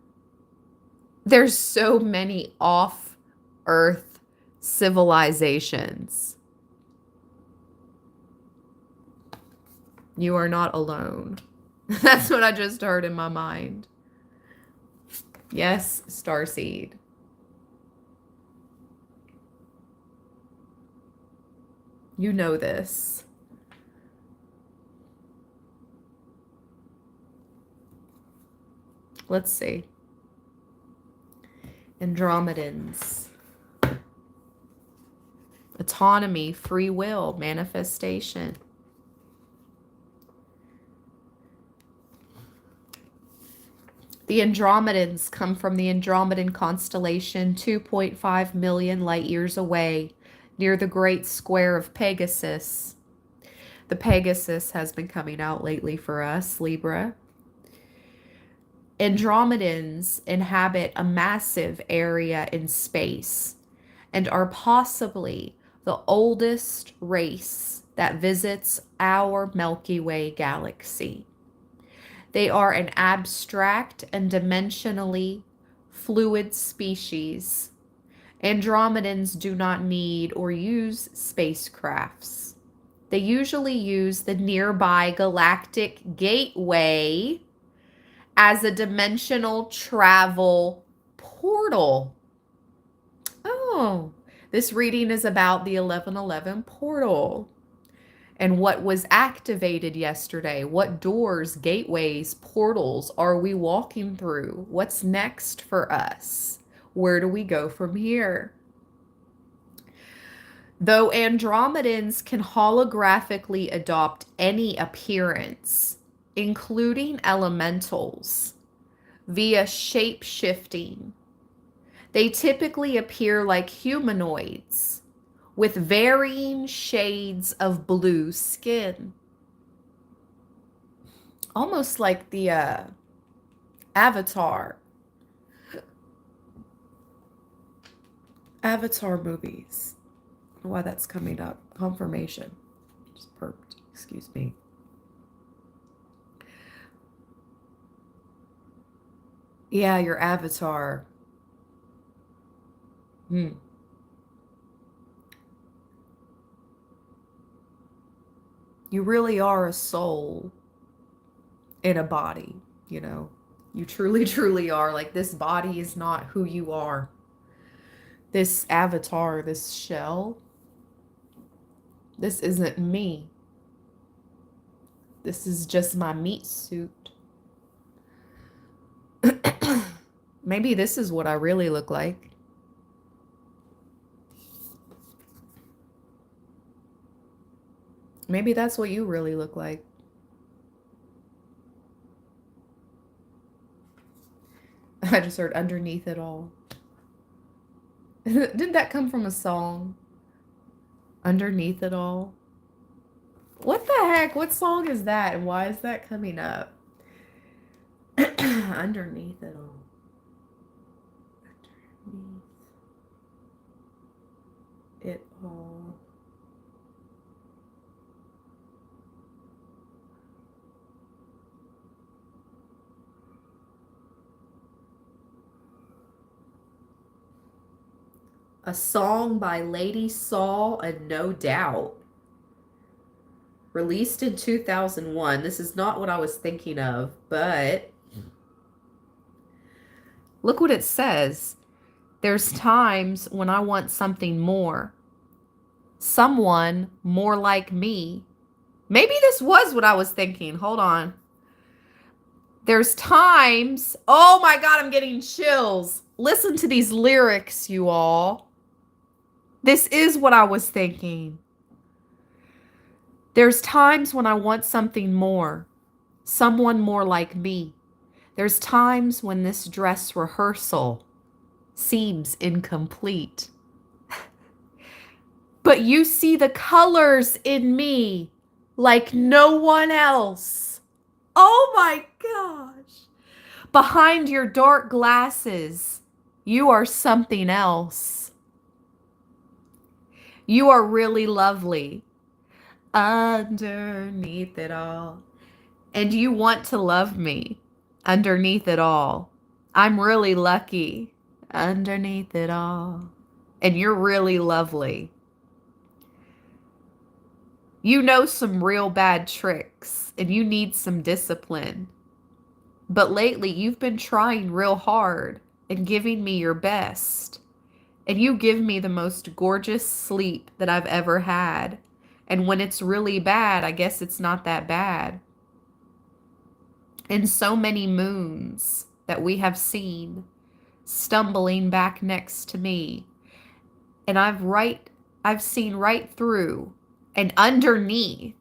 there's so many off-Earth civilizations. You are not alone. That's what I just heard in my mind. Yes, starseed. You know this. Let's see. Andromedans. Autonomy, free will, manifestation. The Andromedans come from the Andromedan constellation 2.5 million light years away, near the great square of Pegasus. The Pegasus has been coming out lately for us, Libra. Andromedans inhabit a massive area in space and are possibly the oldest race that visits our Milky Way galaxy. They are an abstract and dimensionally fluid species. Andromedans do not need or use spacecrafts. They usually use the nearby galactic gateway as a dimensional travel portal. Oh, this reading is about the 1111 portal and what was activated yesterday. What doors, gateways, portals are we walking through? What's next for us? Where do we go from here? Though Andromedans can holographically adopt any appearance, including elementals, via shape-shifting, they typically appear like humanoids with varying shades of blue skin. Almost like the Avatar. Avatar movies. I don't know why that's coming up. Confirmation. Just burped. Excuse me. Yeah, your avatar. Hmm. You really are a soul in a body, you know. You truly, truly are. Like, this body is not who you are. This avatar, this shell, this isn't me. This is just my meat suit. Maybe this is what I really look like. Maybe that's what you really look like. I just heard underneath it all. Didn't that come from a song? Underneath it all. What the heck? What song is that? And why is that coming up? Underneath it all. Underneath it all. A song by Lady Saul and No Doubt. Released in 2001. This is not what I was thinking of, but look what it says. There's times when I want something more. Someone more like me. Maybe this was what I was thinking. Hold on. There's times. Oh my God, I'm getting chills. Listen to these lyrics, you all. This is what I was thinking. There's times when I want something more. Someone more like me. There's times when this dress rehearsal seems incomplete. But you see the colors in me like no one else. Oh my gosh. Behind your dark glasses, you are something else. You are really lovely. Underneath it all. And you want to love me underneath it all. I'm really lucky underneath it all. And you're really lovely. You know some real bad tricks and you need some discipline. But lately you've been trying real hard and giving me your best. And you give me the most gorgeous sleep that I've ever had. And when it's really bad, I guess it's not that bad. And so many moons that we have seen stumbling back next to me. And I've seen right through and underneath.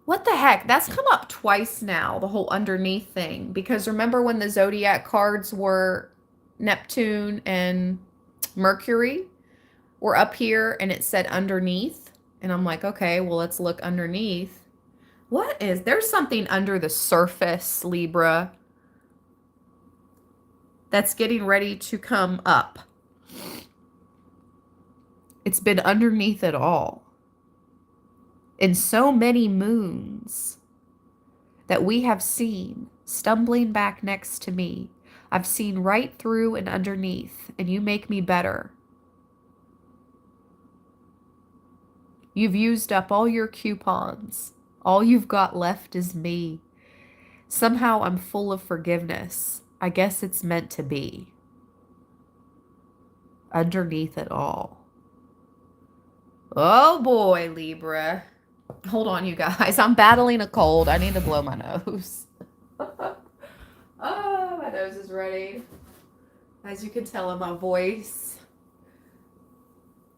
What the heck? That's come up twice now, the whole underneath thing. Because remember when the zodiac cards were Neptune and Mercury were up here and it said underneath? And I'm like, okay, well, let's look underneath. There's something under the surface, Libra, that's getting ready to come up. It's been underneath it all. In so many moons that we have seen stumbling back next to me, I've seen right through and underneath, and you make me better. You've used up all your coupons. All you've got left is me. Somehow I'm full of forgiveness. I guess it's meant to be. Underneath it all. Oh boy, Libra. Hold on, you guys. I'm battling a cold. I need to blow my nose. Oh, my nose is ready. As you can tell in my voice.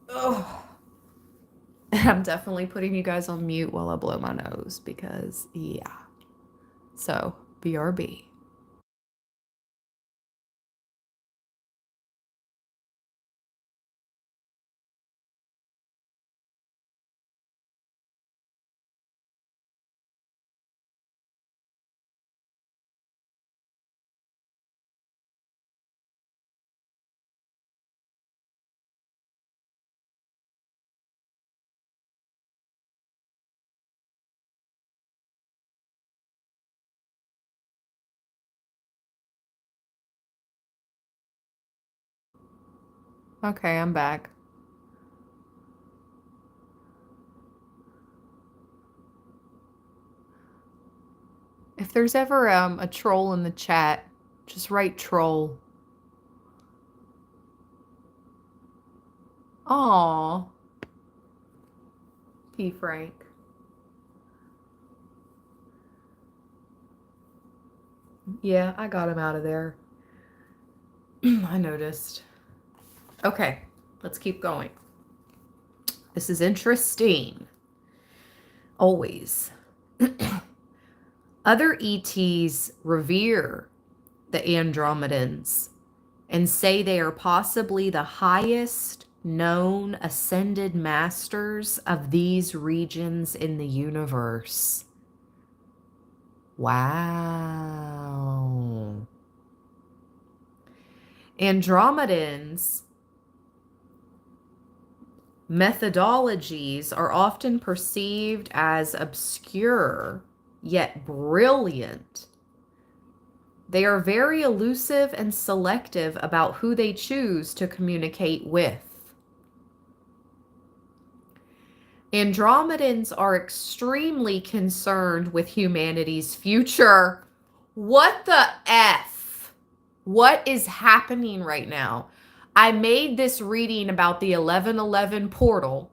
Oh. I'm definitely putting you guys on mute while I blow my nose because, yeah. So, BRB. Okay, I'm back. If there's ever a troll in the chat, just write troll. Aw. P. Frank. Yeah, I got him out of there. I noticed. Okay, let's keep going. This is interesting. Always. Other ETs revere the Andromedans and say they are possibly the highest known ascended masters of these regions in the universe. Wow. Andromedans' methodologies are often perceived as obscure yet brilliant. They are very elusive and selective about who they choose to communicate with. Andromedans are extremely concerned with humanity's future. What the F? What is happening right now? I made this reading about the 1111 portal,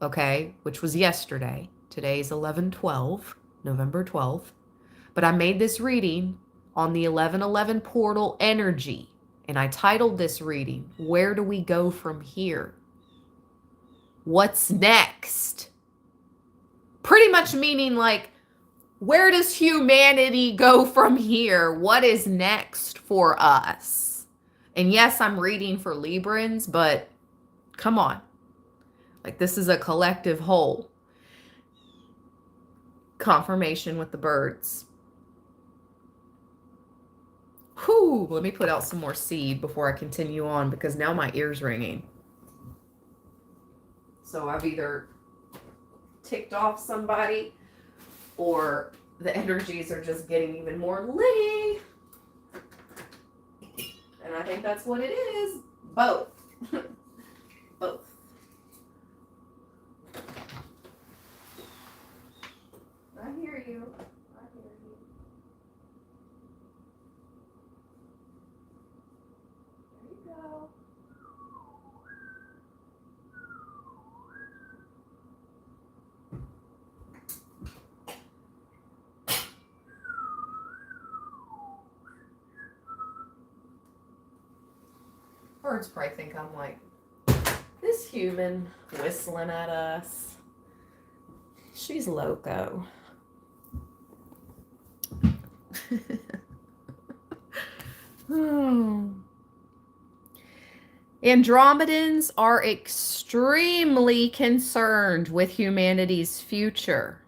okay, which was yesterday. Today's 11/12, November 12th. But I made this reading on the 1111 portal energy, and I titled this reading, Where Do We Go From Here? What's next? Pretty much meaning like, where does humanity go from here? What is next for us? And yes, I'm reading for Librans, but come on. Like, this is a collective whole. Confirmation with the birds. Whew, let me put out some more seed before I continue on, because now my ear's ringing. So I've either ticked off somebody or the energies are just getting even more litty. And I think that's what it is. Both. Both. I hear you. I hear you. There you go. Birds probably think I'm like this human whistling at us. She's loco. Andromedans are extremely concerned with humanity's future.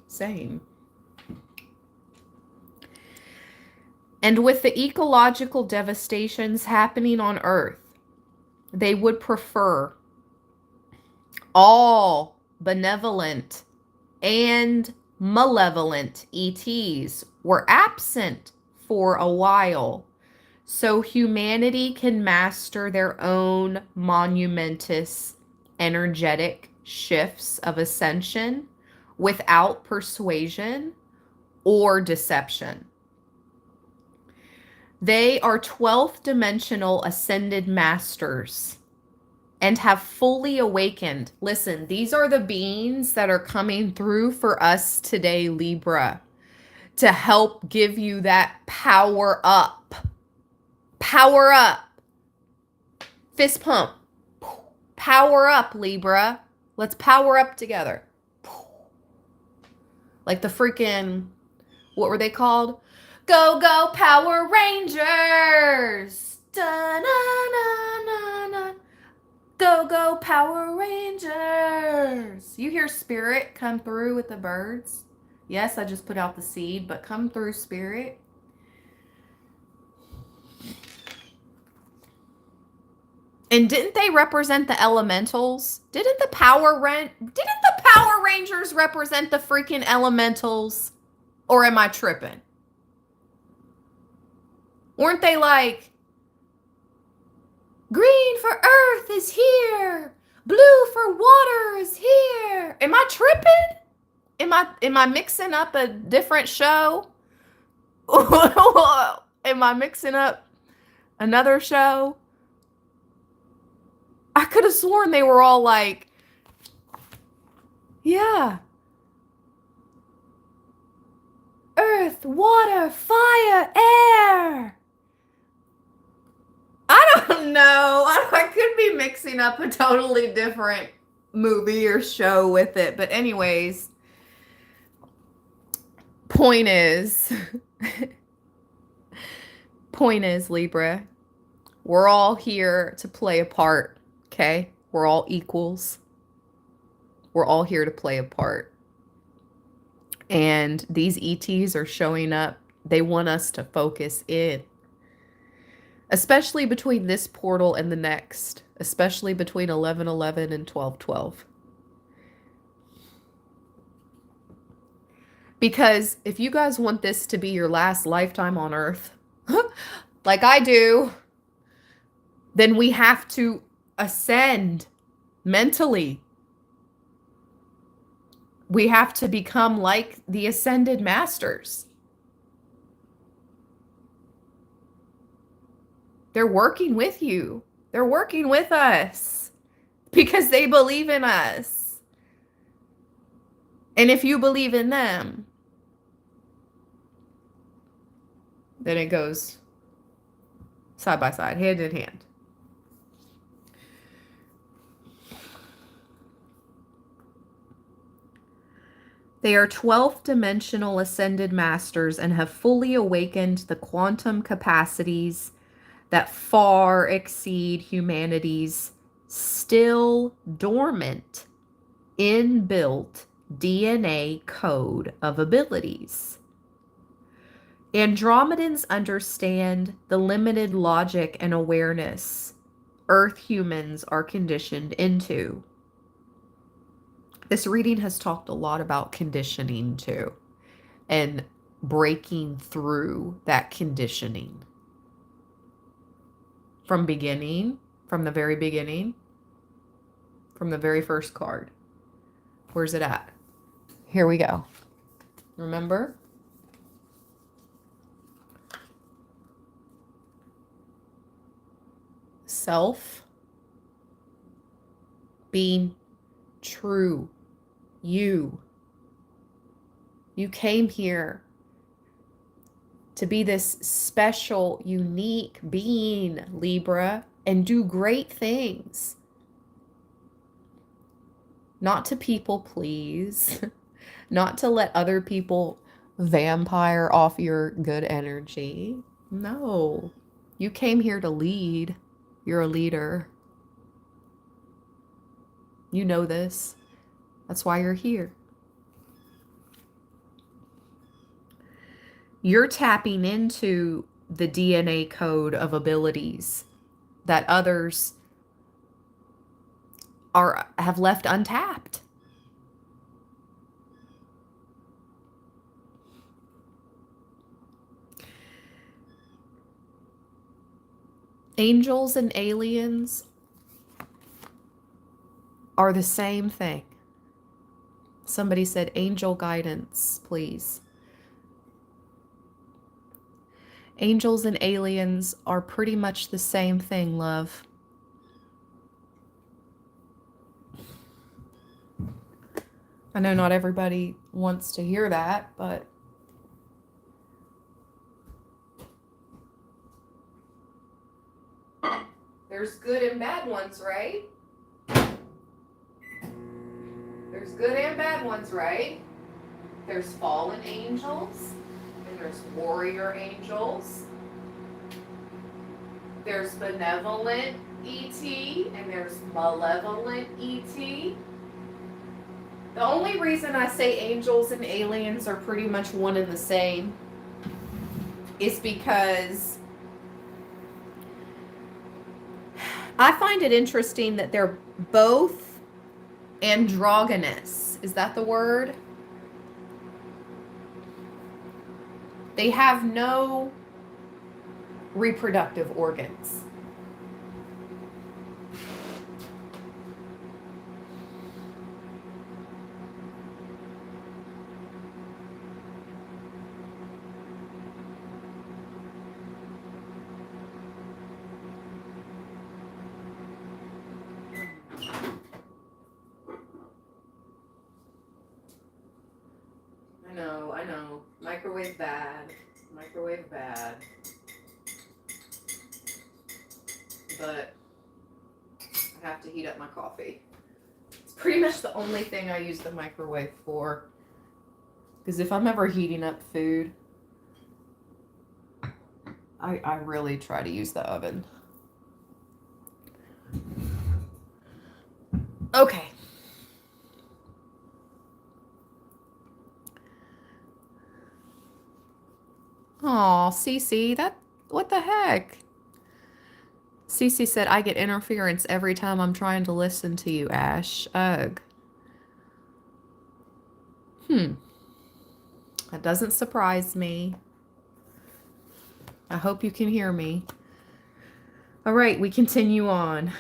Same. And with the ecological devastations happening on Earth, they would prefer all benevolent and malevolent ETs were absent for a while, so humanity can master their own monumentous energetic shifts of ascension without persuasion or deception. They are 12th dimensional ascended masters and have fully awakened. Listen, these are the beings that are coming through for us today, Libra, to help give you that power up. Power up. Fist pump. Power up, Libra. Let's power up together. Like the freaking, what were they called? Go, go, Power Rangers! Da-na-na-na-na. Go, go, Power Rangers! You hear spirit come through with the birds? Yes, I just put out the seed, but come through, spirit. And didn't they represent the elementals? Didn't the Power Rangers represent the freaking elementals? Or am I tripping? Weren't they like, green for earth is here, blue for water is here? Am I tripping? Am I mixing up a different show? Am I mixing up another show? I could have sworn they were all like, yeah. Earth, water, fire, air. I don't know. I could be mixing up a totally different movie or show with it. But anyways, point is, Libra, we're all here to play a part, okay? We're all equals. We're all here to play a part. And these ETs are showing up. They want us to focus in. Especially between this portal and the next. Especially between 11/11 and 12/12. Because if you guys want this to be your last lifetime on Earth, like I do, then we have to ascend mentally. We have to become like the ascended masters. They're working with you. They're working with us because they believe in us. And if you believe in them, then it goes side by side, hand in hand. They are 12th dimensional ascended masters and have fully awakened the quantum capacities that far exceed humanity's still dormant, inbuilt DNA code of abilities. Andromedans understand the limited logic and awareness Earth humans are conditioned into. This reading has talked a lot about conditioning too, and breaking through that conditioning. From the very beginning, from the very first card. Where's it at? Here we go. Remember? Self, being true. You came here to be this special, unique being, Libra, and do great things. Not to people please, not to let other people vampire off your good energy. No, you came here to lead. You're a leader. You know this. That's why you're here. You're tapping into the DNA code of abilities that others have left untapped. Angels and aliens are the same thing. Somebody said angel guidance, please. Angels and aliens are pretty much the same thing, love. I know not everybody wants to hear that, but there's good and bad ones, right? There's good and bad ones, right? There's fallen angels, and there's warrior angels. There's benevolent ET, and there's malevolent ET. The only reason I say angels and aliens are pretty much one and the same is because I find it interesting that they're both androgynous. Is that the word? They have no reproductive organs. I know. Microwave bad. Microwave bad. But I have to heat up my coffee. It's pretty much the only thing I use the microwave for. Because if I'm ever heating up food, I really try to use the oven. Okay. Aw, Cece, what the heck? Cece said, I get interference every time I'm trying to listen to you, Ash. Ugh. That doesn't surprise me. I hope you can hear me. All right, we continue on.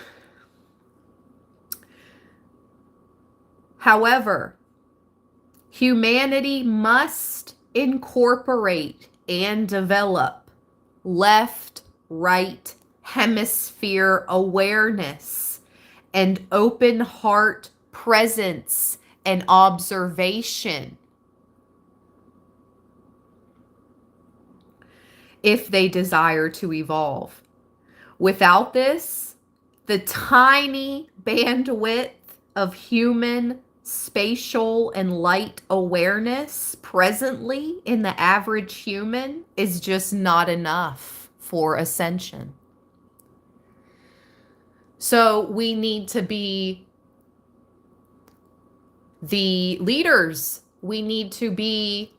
However, humanity must incorporate and develop left-right hemisphere awareness and open heart presence and observation if they desire to evolve. Without this, the tiny bandwidth of human spatial and light awareness presently in the average human is just not enough for ascension. So we need to be the leaders. We need to be...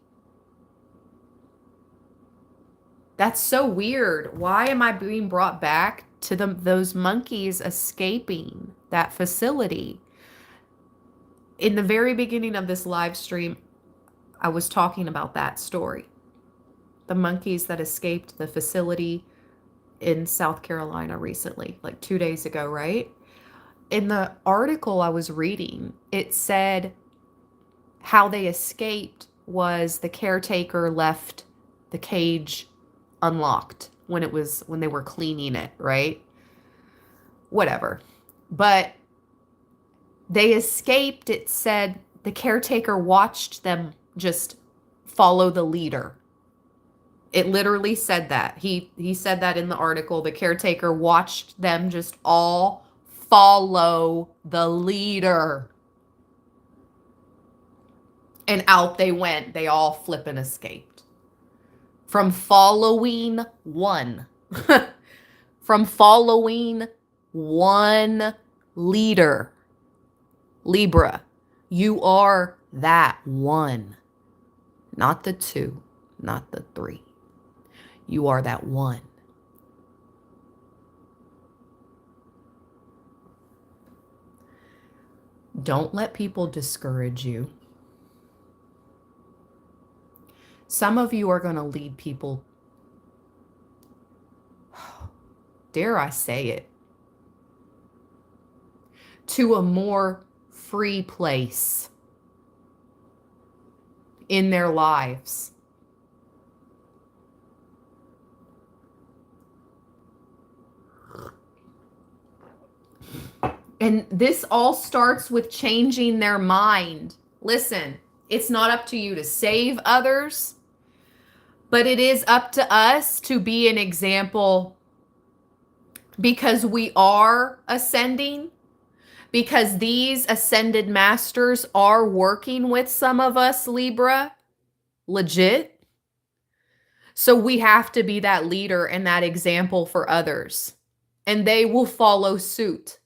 That's so weird. Why am I being brought back to those monkeys escaping that facility? In the very beginning of this live stream, I was talking about that story. The monkeys that escaped the facility in South Carolina recently, like 2 days ago, right? In the article I was reading, it said how they escaped was the caretaker left the cage unlocked when they were cleaning it, right? Whatever. But they escaped. It said the caretaker watched them just follow the leader. It literally said that. He said that in the article. The caretaker watched them just all follow the leader. And out they went. They all flippin' escaped. From following one. From following one leader. Libra, you are that one. Not the two, not the three. You are that one. Don't let people discourage you. Some of you are going to lead people, dare I say it, to a more free place in their lives. And this all starts with changing their mind. Listen, it's not up to you to save others, but it is up to us to be an example, because we are ascending, because these ascended masters are working with some of us, Libra, legit. So we have to be that leader and that example for others, and they will follow suit.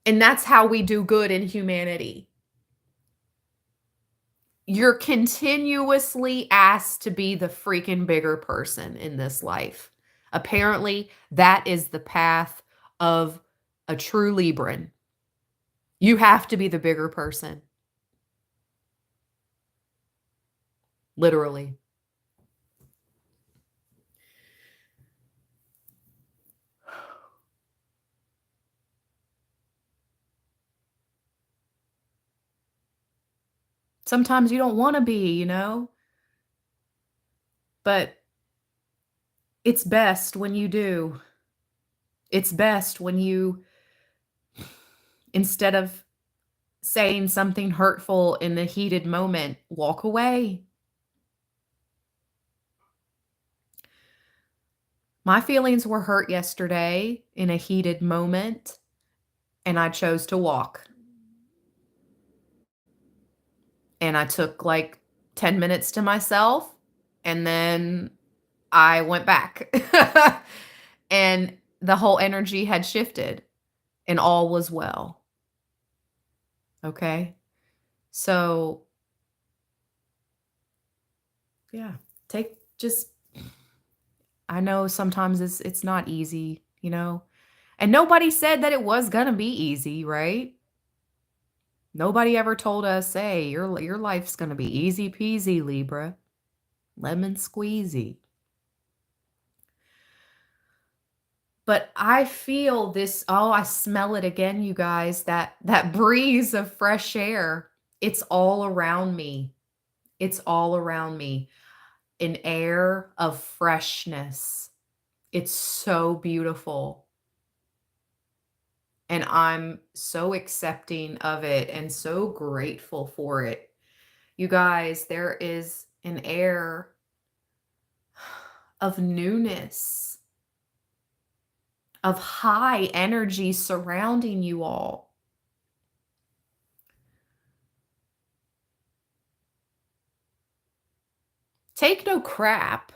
And that's how we do good in humanity. You're continuously asked to be the freaking bigger person in this life. Apparently, that is the path of a true Libran. You have to be the bigger person. Literally. Sometimes you don't want to be, you know? But it's best when you do. It's best when you, instead of saying something hurtful in the heated moment, walk away. My feelings were hurt yesterday in a heated moment, and I chose to walk. And I took like 10 minutes to myself, and then I went back. And the whole energy had shifted, and all was well. Okay? So, yeah, just I know sometimes it's not easy, you know? And nobody said that it was gonna be easy, right? Nobody ever told us, "Hey, your life's gonna be easy peasy, Libra, lemon squeezy." But I feel this, oh, I smell it again, you guys, that breeze of fresh air. It's all around me. It's all around me. An air of freshness. It's so beautiful. And I'm so accepting of it and so grateful for it. You guys, there is an air of newness, of high energy surrounding you all. Take no crap,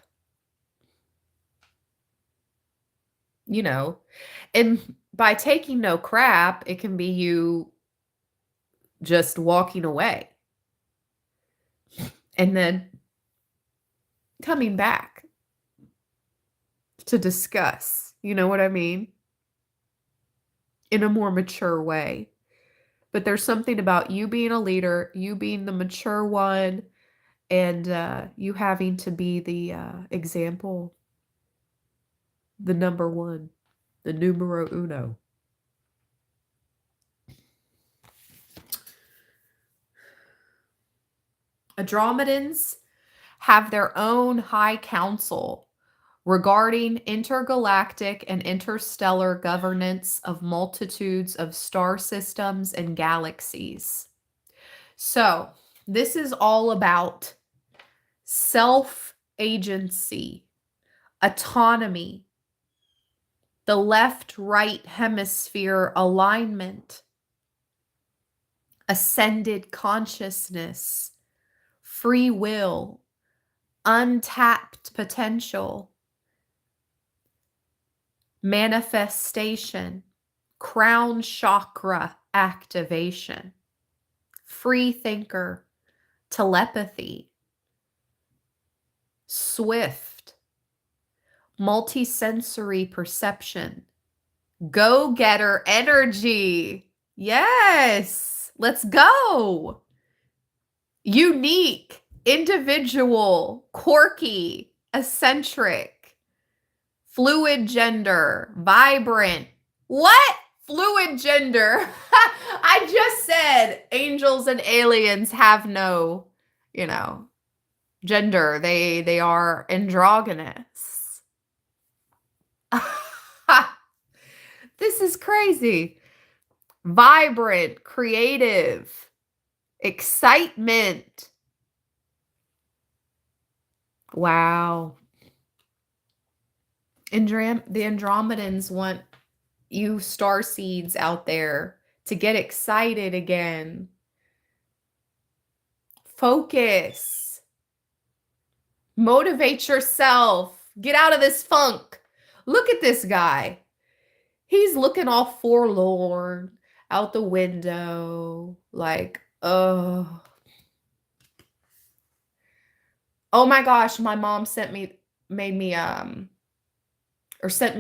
you know, and by taking no crap, it can be you just walking away and then coming back to discuss, you know what I mean? In a more mature way. But there's something about you being a leader, you being the mature one, and you having to be the example, the number one, the numero uno. Andromedans have their own high council regarding intergalactic and interstellar governance of multitudes of star systems and galaxies. So, this is all about self-agency, autonomy, the left-right hemisphere alignment, ascended consciousness, free will, untapped potential, manifestation, crown chakra activation, free thinker, telepathy, swift, multisensory perception, go-getter energy. Yes, let's go. Unique, individual, quirky, eccentric, fluid gender, vibrant. What? Fluid gender. I just said angels and aliens have no, gender. They are androgynous. This is crazy. Vibrant, creative, excitement. Wow. The Andromedans want you starseeds out there to get excited again. Focus. Motivate yourself. Get out of this funk. Look at this guy. He's looking all forlorn out the window, like, oh. Oh my gosh, my mom sent me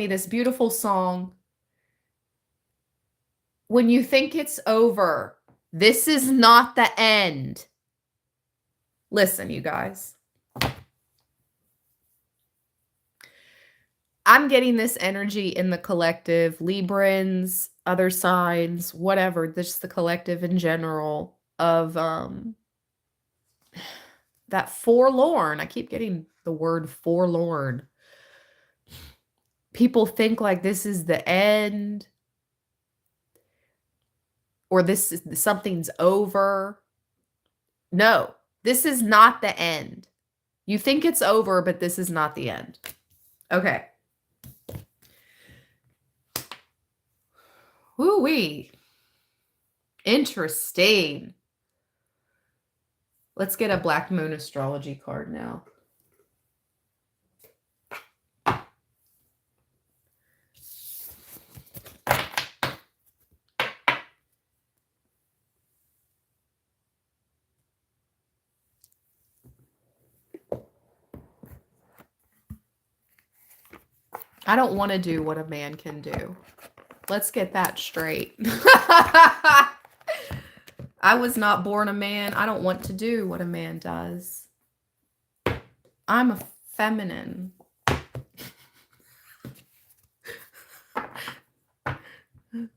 this beautiful song. When you think it's over, this is not the end. Listen, you guys. I'm getting this energy in the collective, Librans, other signs, whatever, just the collective in general of that forlorn, I keep getting the word forlorn. People think like this is the end, or this is something's over. No, this is not the end. You think it's over, but this is not the end. Okay. Woo-wee. Interesting. Let's get a Black Moon astrology card now. I don't want to do what a man can do. Let's get that straight. I was not born a man. I don't want to do what a man does. I'm a feminine.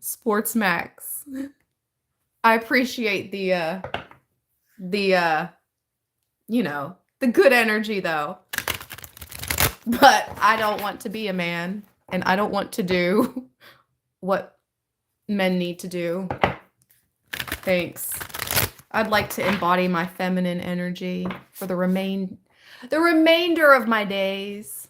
Sports Max. I appreciate the you know, the good energy though. But I don't want to be a man, and I don't want to do what men need to do. Thanks. I'd like to embody my feminine energy for the remainder of my days.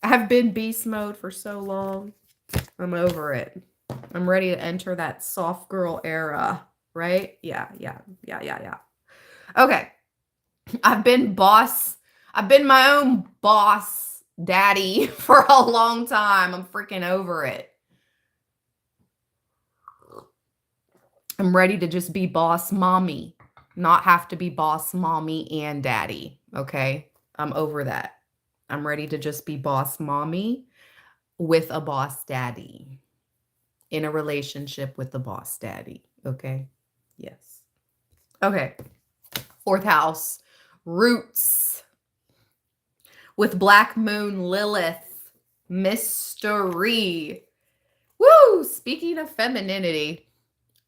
I've been beast mode for so long. I'm over it. I'm ready to enter that soft girl era, right? Yeah. Okay. I've been my own boss daddy for a long time. I'm freaking over it. I'm ready to just be boss mommy, not have to be boss mommy and daddy. Okay. I'm over that. I'm ready to just be boss mommy with a boss daddy, in a relationship with the boss daddy. Okay. Yes. Okay. 4th house, roots. With Black Moon, Lilith, mystery. Woo! Speaking of femininity,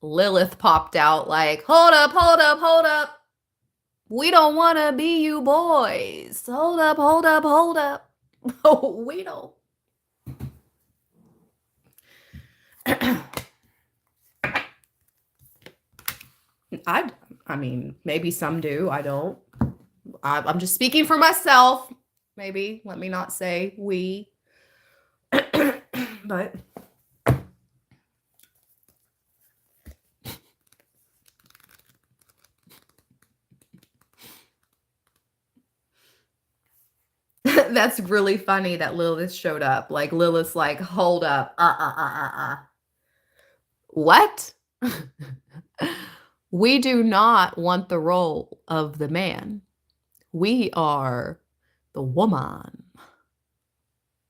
Lilith popped out like, hold up, hold up, hold up. We don't want to be you boys. Hold up, hold up, hold up. Oh, we don't. I mean, maybe some do. I don't. I'm just speaking for myself. Maybe. Let me not say we. But that's really funny that Lilith showed up. Like, Lilith's like, hold up. What? We do not want the role of the man. We are the woman.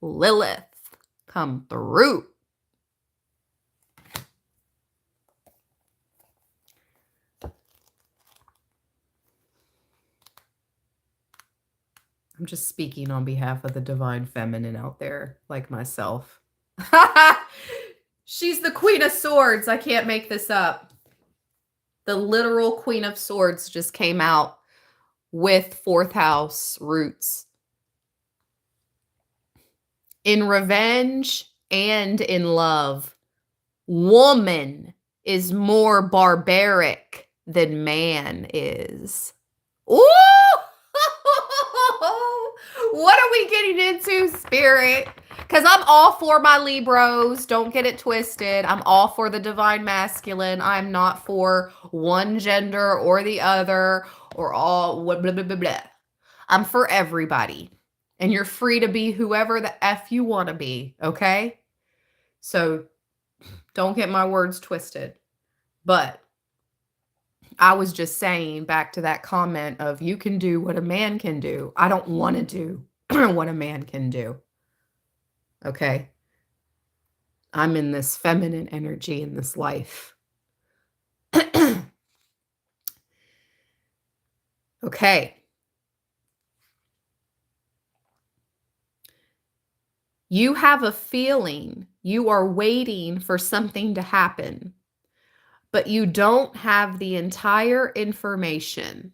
Lilith, come through. I'm just speaking on behalf of the divine feminine out there, like myself. She's the Queen of Swords. I can't make this up. The literal Queen of Swords just came out with 4th house roots. In revenge and in love, woman is more barbaric than man is. Ooh! What are we getting into, Spirit? Because I'm all for my Libras. Don't get it twisted. I'm all for the divine masculine. I'm not for one gender or the other or all blah, blah, blah, blah, blah. I'm for everybody. And you're free to be whoever the F you want to be, okay? So don't get my words twisted. But I was just saying back to that comment of you can do what a man can do. I don't want to do what a man can do. Okay? I'm in this feminine energy in this life. Okay. You have a feeling, you are waiting for something to happen, but you don't have the entire information.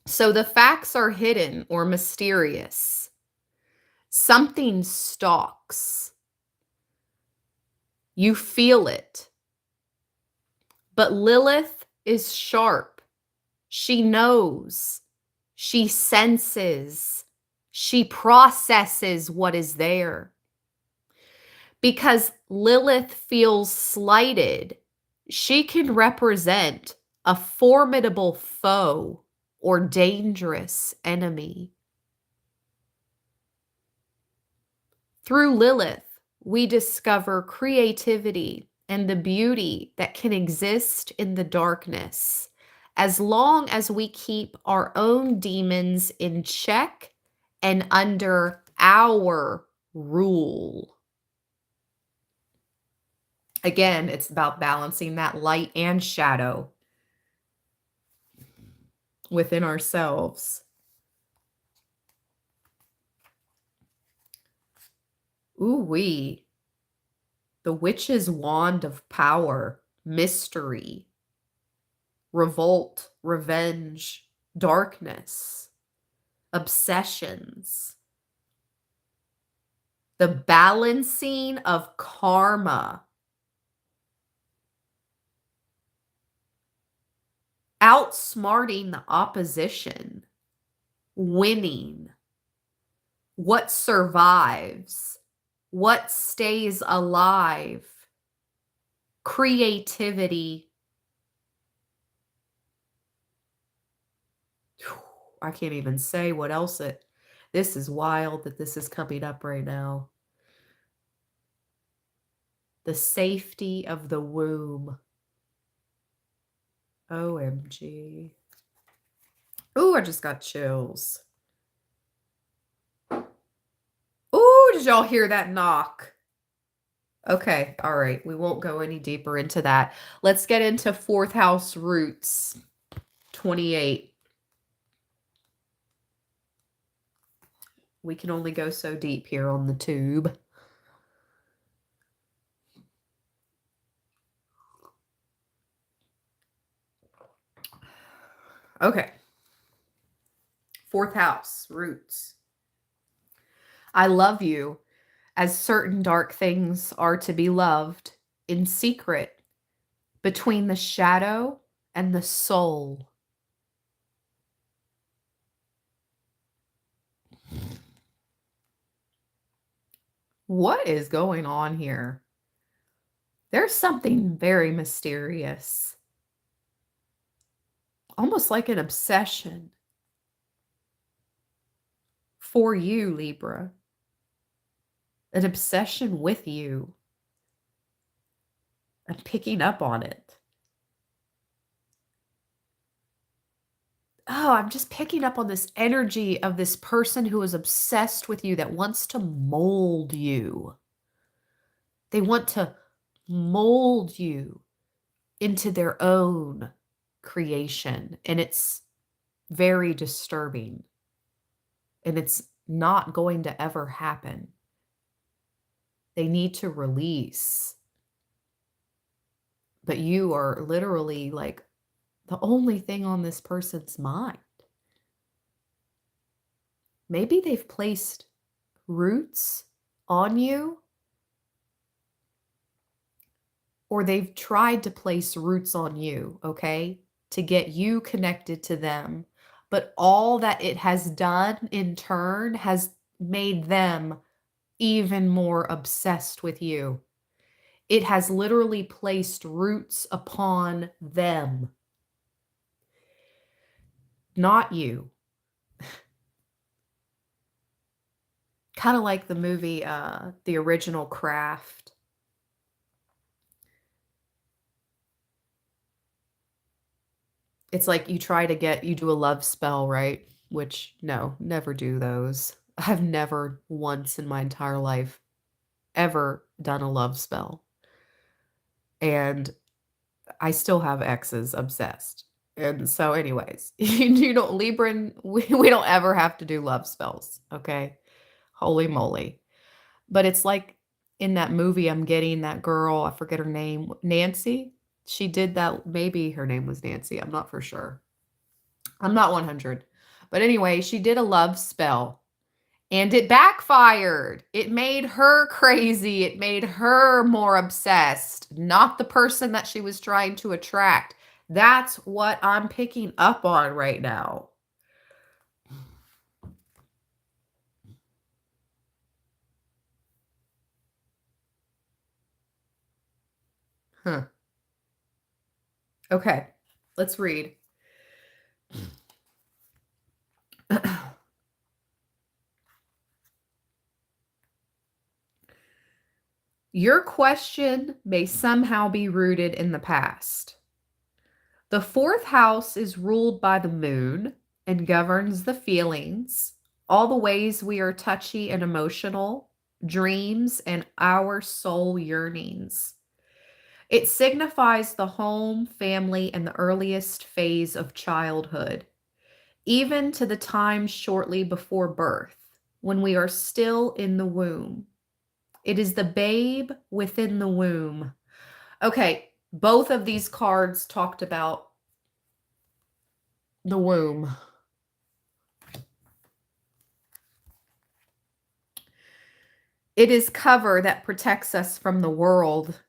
So the facts are hidden or mysterious. Something stalks. You feel it. But Lilith is sharp. She knows. She senses. She processes what is there. Because Lilith feels slighted, she can represent a formidable foe or dangerous enemy. Through Lilith, we discover creativity and the beauty that can exist in the darkness, as long as we keep our own demons in check and under our rule. Again, it's about balancing that light and shadow within ourselves. Ooh-wee. The witch's wand of power, mystery, revolt, revenge, darkness, obsessions, the balancing of karma, outsmarting the opposition, winning, what survives, what stays alive, creativity. I can't even say what else this is wild that this is coming up right now. The safety of the womb. OMG. Ooh, I just got chills. Ooh, did y'all hear that knock? Okay, all right. We won't go any deeper into that. Let's get into fourth house roots. 28. We can only go so deep here on the tube. Okay. Fourth house, roots. I love you as certain dark things are to be loved in secret between the shadow and the soul. What is going on here? There's something very mysterious, almost like an obsession for you, Libra. An obsession with you. I'm picking up on it. Oh, I'm just picking up on this energy of this person who is obsessed with you that wants to mold you. They want to mold you into their own creation. And it's very disturbing. And it's not going to ever happen. They need to release. But you are literally like the only thing on this person's mind. Maybe they've placed roots on you, or they've tried to place roots on you, okay, to get you connected to them. But all that it has done in turn has made them even more obsessed with you. It has literally placed roots upon them. Not you. Kind of like the movie, the original Craft. It's like you do a love spell, right? Which, no, never do those. I've never once in my entire life ever done a love spell. And I still have exes obsessed. And so anyways, you don't Libra, we don't ever have to do love spells, okay? Holy moly. But it's like in that movie, I'm getting that girl, I forget her name, Nancy. She did that, maybe her name was Nancy. I'm not for sure. I'm not 100. But anyway, she did a love spell and it backfired. It made her crazy. It made her more obsessed, not the person that she was trying to attract. That's what I'm picking up on right now. Huh. Okay, let's read. Your question may somehow be rooted in the past. The fourth house is ruled by the moon and governs the feelings, all the ways we are touchy and emotional, dreams, and our soul yearnings. It signifies the home, family, and the earliest phase of childhood, even to the time shortly before birth, when we are still in the womb. It is the babe within the womb. Okay, both of these cards talked about the womb. It is cover that protects us from the world.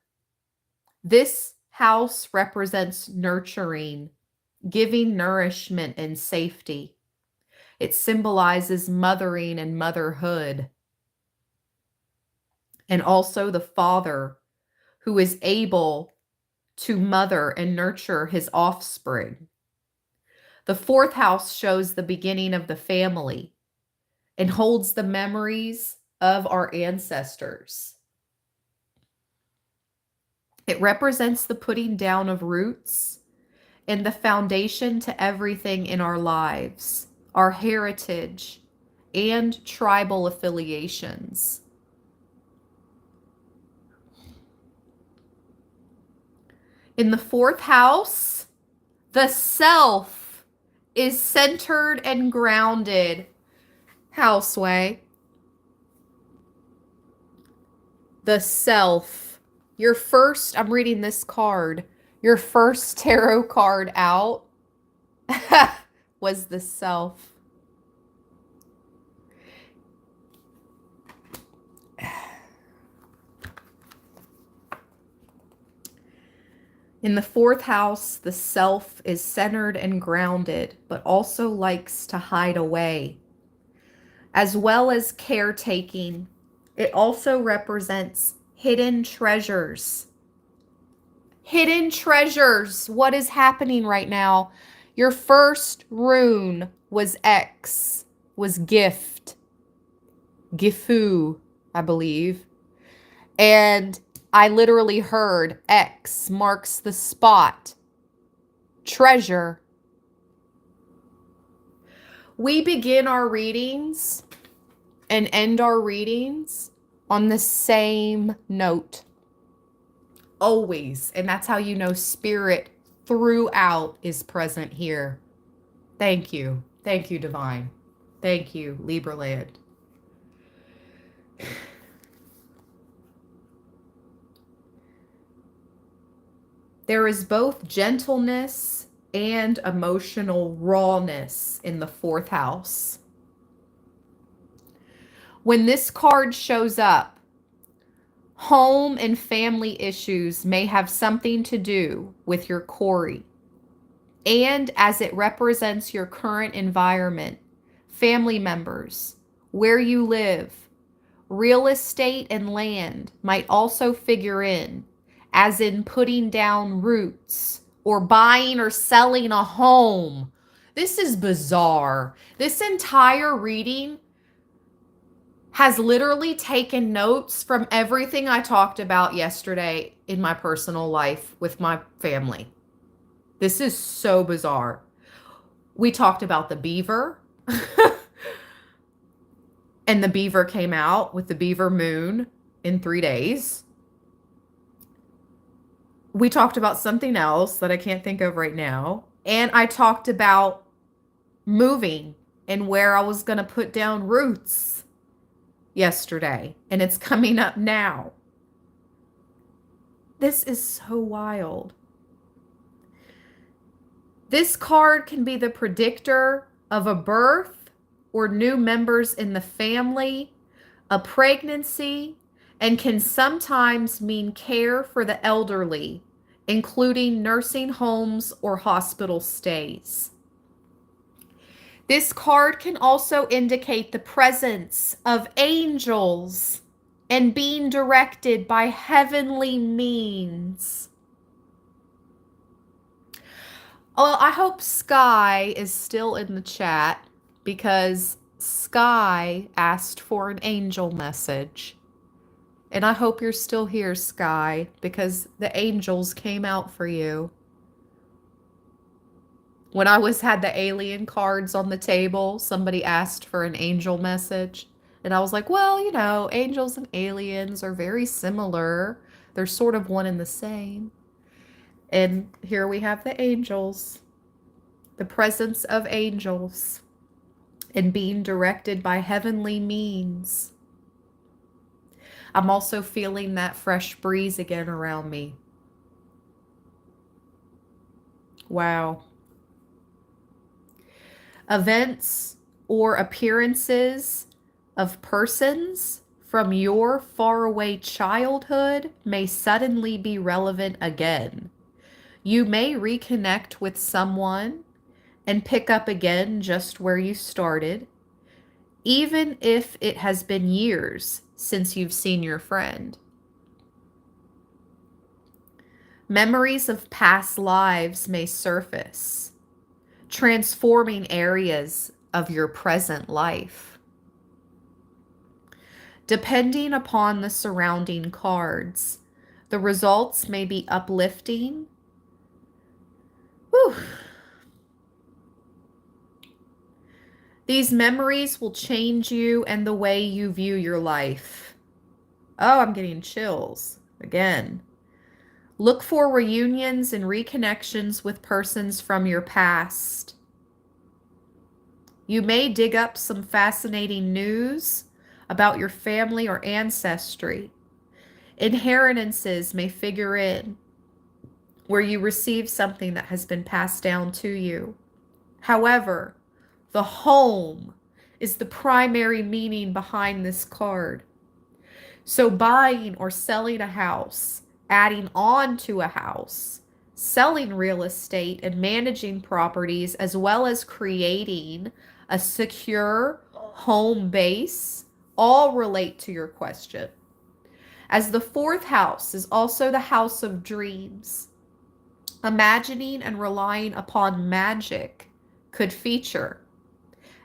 This house represents nurturing, giving nourishment and safety. It symbolizes mothering and motherhood. And also the father who is able to mother and nurture his offspring. The fourth house shows the beginning of the family and holds the memories of our ancestors. It represents the putting down of roots and the foundation to everything in our lives, our heritage, and tribal affiliations. In the fourth house, the self is centered and grounded. Houseway. The self. Your first, I'm reading this card. Your first tarot card out was the self. In the fourth house, the self is centered and grounded, but also likes to hide away, as well as caretaking. It also represents hidden treasures. Hidden treasures. What is happening right now? Your first rune was X, was gift. Gifu, I believe. And I literally heard X marks the spot. Treasure. We begin our readings and end our readings on the same note. Always. And that's how you know spirit throughout is present here. Thank you. Thank you, Divine. Thank you, Libra land. There is both gentleness and emotional rawness in the fourth house. When this card shows up, home and family issues may have something to do with your Corey. And as it represents your current environment, family members, where you live, real estate and land might also figure in, as in putting down roots or buying or selling a home. This is bizarre. This entire reading has literally taken notes from everything I talked about yesterday in my personal life with my family. This is so bizarre. We talked about the beaver. And the beaver came out with the beaver moon in 3 days. We talked about something else that I can't think of right now. And I talked about moving and where I was going to put down roots yesterday. And it's coming up now. This is so wild. This card can be the predictor of a birth or new members in the family, a pregnancy, and can sometimes mean care for the elderly, including nursing homes or hospital stays. This card can also indicate the presence of angels and being directed by heavenly means. Oh, I hope Sky is still in the chat because Sky asked for an angel message. And I hope you're still here, Sky, because the angels came out for you. When I had the alien cards on the table, somebody asked for an angel message. And I was like, well, you know, angels and aliens are very similar. They're sort of one and the same. And here we have the angels, the presence of angels, and being directed by heavenly means. I'm also feeling that fresh breeze again around me. Wow. Events or appearances of persons from your faraway childhood may suddenly be relevant again. You may reconnect with someone and pick up again just where you started, even if it has been years since you've seen your friend. Memories of past lives may surface, transforming areas of your present life. Depending upon the surrounding cards, the results may be uplifting. Whew. These memories will change you and the way you view your life. Oh, I'm getting chills again. Look for reunions and reconnections with persons from your past. You may dig up some fascinating news about your family or ancestry. Inheritances may figure in, where you receive something that has been passed down to you. However, the home is the primary meaning behind this card. So buying or selling a house, adding on to a house, selling real estate and managing properties, as well as creating a secure home base, all relate to your question. As the fourth house is also the house of dreams, imagining and relying upon magic could feature.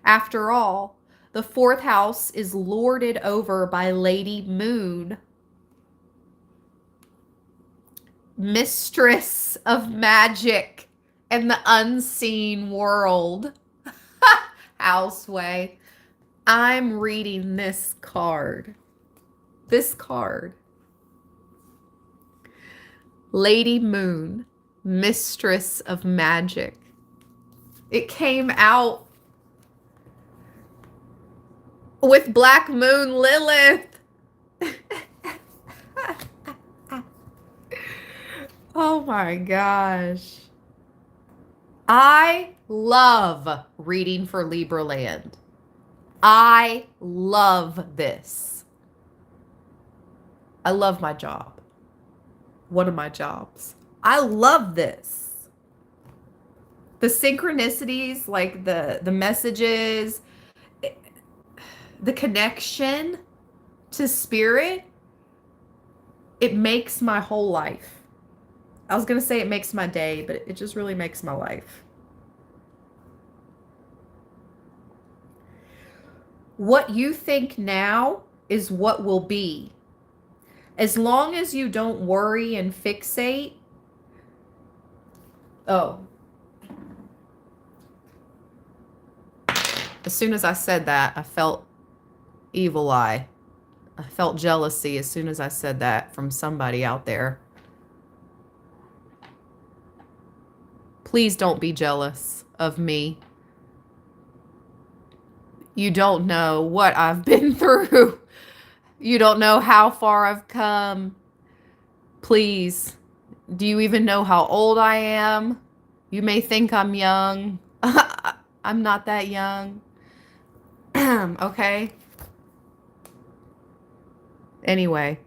After all, the fourth house is lorded over by Lady Moon, mistress of magic and the unseen world. Houseway. I'm reading this card. This card. Lady Moon, mistress of magic. It came out with Black Moon Lilith. Oh my gosh. I love reading for Libra land. I love this. I love my job. One of my jobs. I love this. The synchronicities, like the messages, the connection to spirit, it makes my whole life. I was going to say it makes my day, but it just really makes my life. What you think now is what will be. As long as you don't worry and fixate. Oh. As soon as I said that, I felt evil eye. I felt jealousy as soon as I said that from somebody out there. Please don't be jealous of me. You don't know what I've been through. You don't know how far I've come. Please. Do you even know how old I am? You may think I'm young. I'm not that young. Okay? Anyway,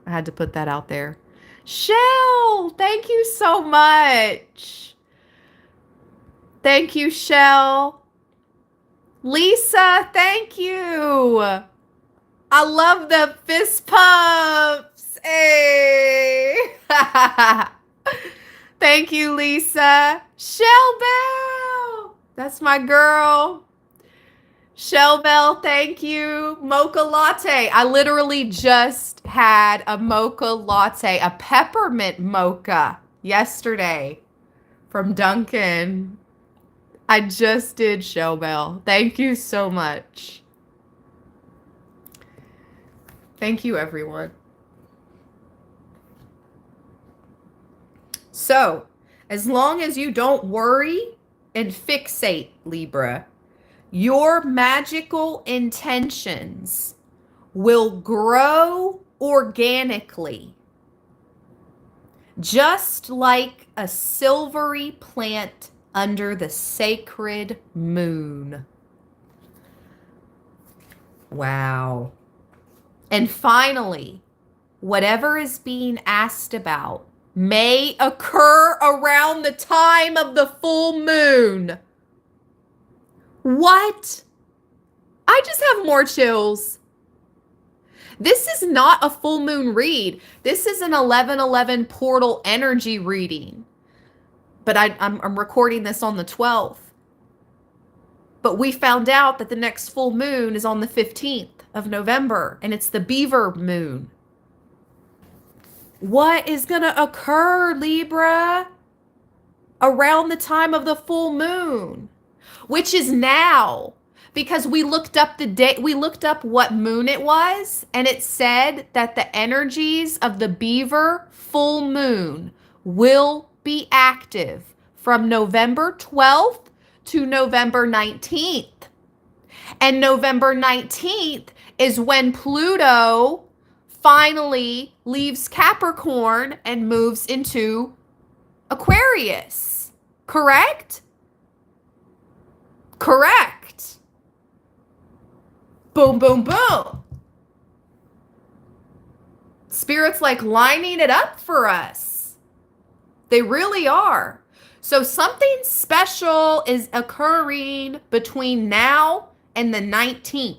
I had to put that out there. Shell, thank you so much. Thank you, Shell. Lisa, thank you. I love the fist pumps. Hey. Thank you, Lisa. Shell Bell. That's my girl. Shell Bell, thank you. Mocha latte. I literally just had a mocha latte, a peppermint mocha yesterday from Dunkin'. I just did, Shell Bell. Thank you so much. Thank you, everyone. So, as long as you don't worry and fixate, Libra, your magical intentions will grow organically, just like a silvery plant under the sacred moon. Wow. And finally, whatever is being asked about may occur around the time of the full moon. What? I just have more chills. This is not a full moon read. This is an 11/11 portal energy reading. But I'm recording this on the 12th. But we found out that the next full moon is on the 15th of November, and it's the beaver moon. What is going to occur, Libra, around the time of the full moon? Which is now, because we looked up the day, we looked up what moon it was, and it said that the energies of the beaver full moon will be active from November 12th to November 19th. And November 19th is when Pluto finally leaves Capricorn and moves into Aquarius. Correct? Correct. Boom, boom, boom. Spirit's like lining it up for us. They really are. So something special is occurring between now and the 19th.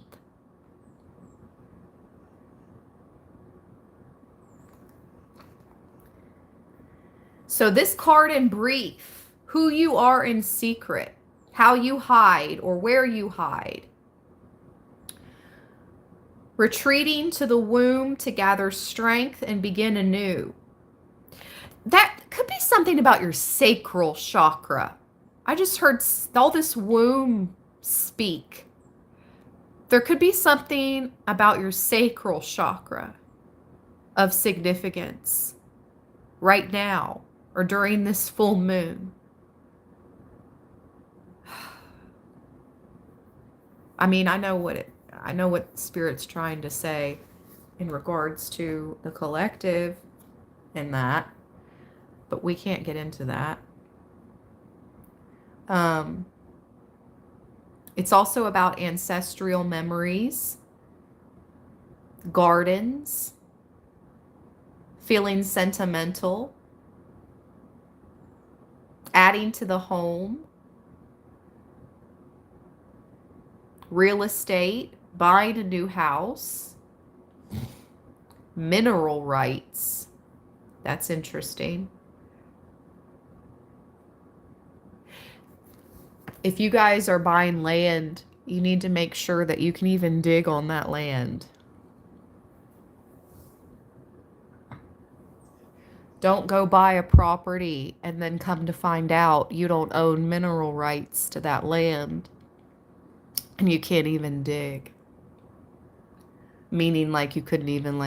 So this card in brief, who you are in secret, how you hide or where you hide. Retreating to the womb to gather strength and begin anew. That could be something about your sacral chakra. I just heard all this womb speak. There could be something about your sacral chakra of significance right now or during this full moon. I mean, I know what Spirit's trying to say in regards to the collective and that, but we can't get into that. It's also about ancestral memories, gardens, feeling sentimental, adding to the home, real estate, buying a new house, mineral rights. That's interesting. If you guys are buying land, you need to make sure that you can even dig on that land. Don't go buy a property and then come to find out you don't own mineral rights to that land and you can't even dig. Meaning like you couldn't even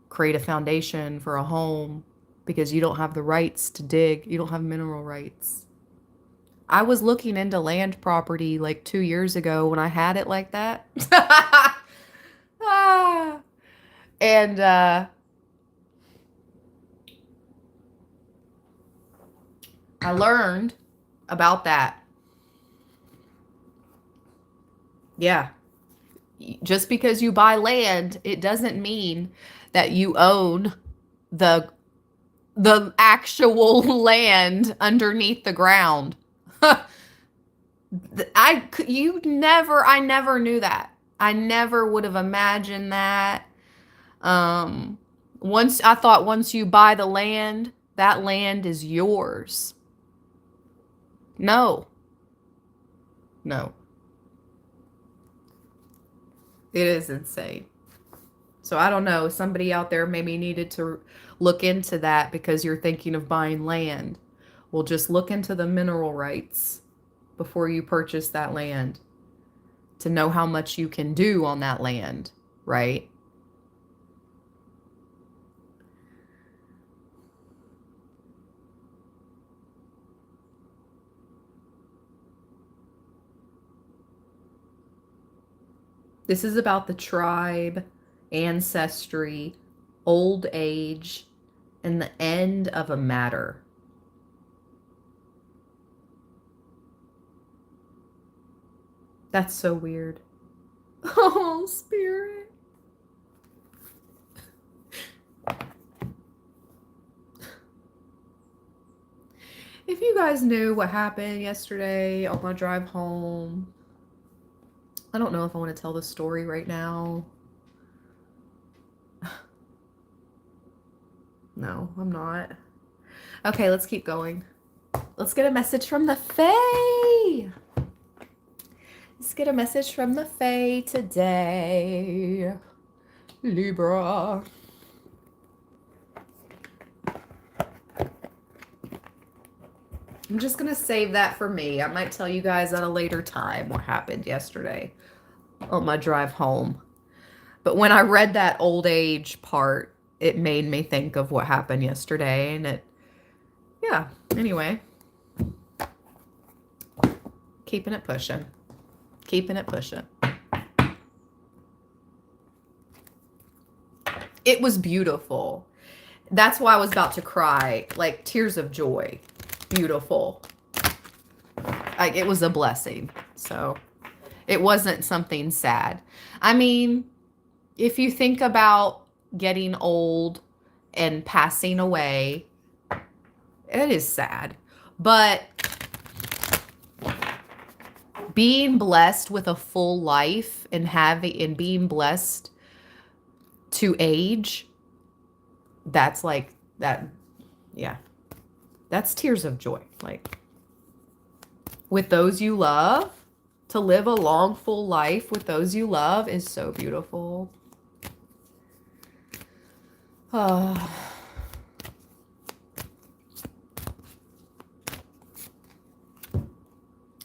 create a foundation for a home, because you don't have the rights to dig. You don't have mineral rights. I was looking into land property like 2 years ago when I had it like that. Ah. And I learned about that. Yeah. Just because you buy land, it doesn't mean that you own the actual land underneath the ground. I never knew that. I never would have imagined that. Once I thought once you buy the land, that land is yours. No. No. It is insane. So I don't know. Somebody out there maybe needed to look into that because you're thinking of buying land. Well, just look into the mineral rights before you purchase that land to know how much you can do on that land, right? This is about the tribe, ancestry, old age, and the end of a matter. That's so weird. Oh, Spirit. If you guys knew what happened yesterday on my drive home, I don't know if I want to tell the story right now. No, I'm not. Okay, let's keep going. Let's get a message from the Fae. Let's get a message from the Fae today. Libra. I'm just going to save that for me. I might tell you guys at a later time what happened yesterday on my drive home. But when I read that old age part, it made me think of what happened yesterday. And yeah, anyway. Keeping it pushing. Keeping it pushing. It was beautiful. That's why I was about to cry. Like tears of joy. Beautiful. Like it was a blessing. So it wasn't something sad. I mean, if you think about getting old and passing away, it is sad. But being blessed with a full life and being blessed to age, that's like that. Yeah. That's tears of joy. Like with those you love, to live a long, full life with those you love is so beautiful.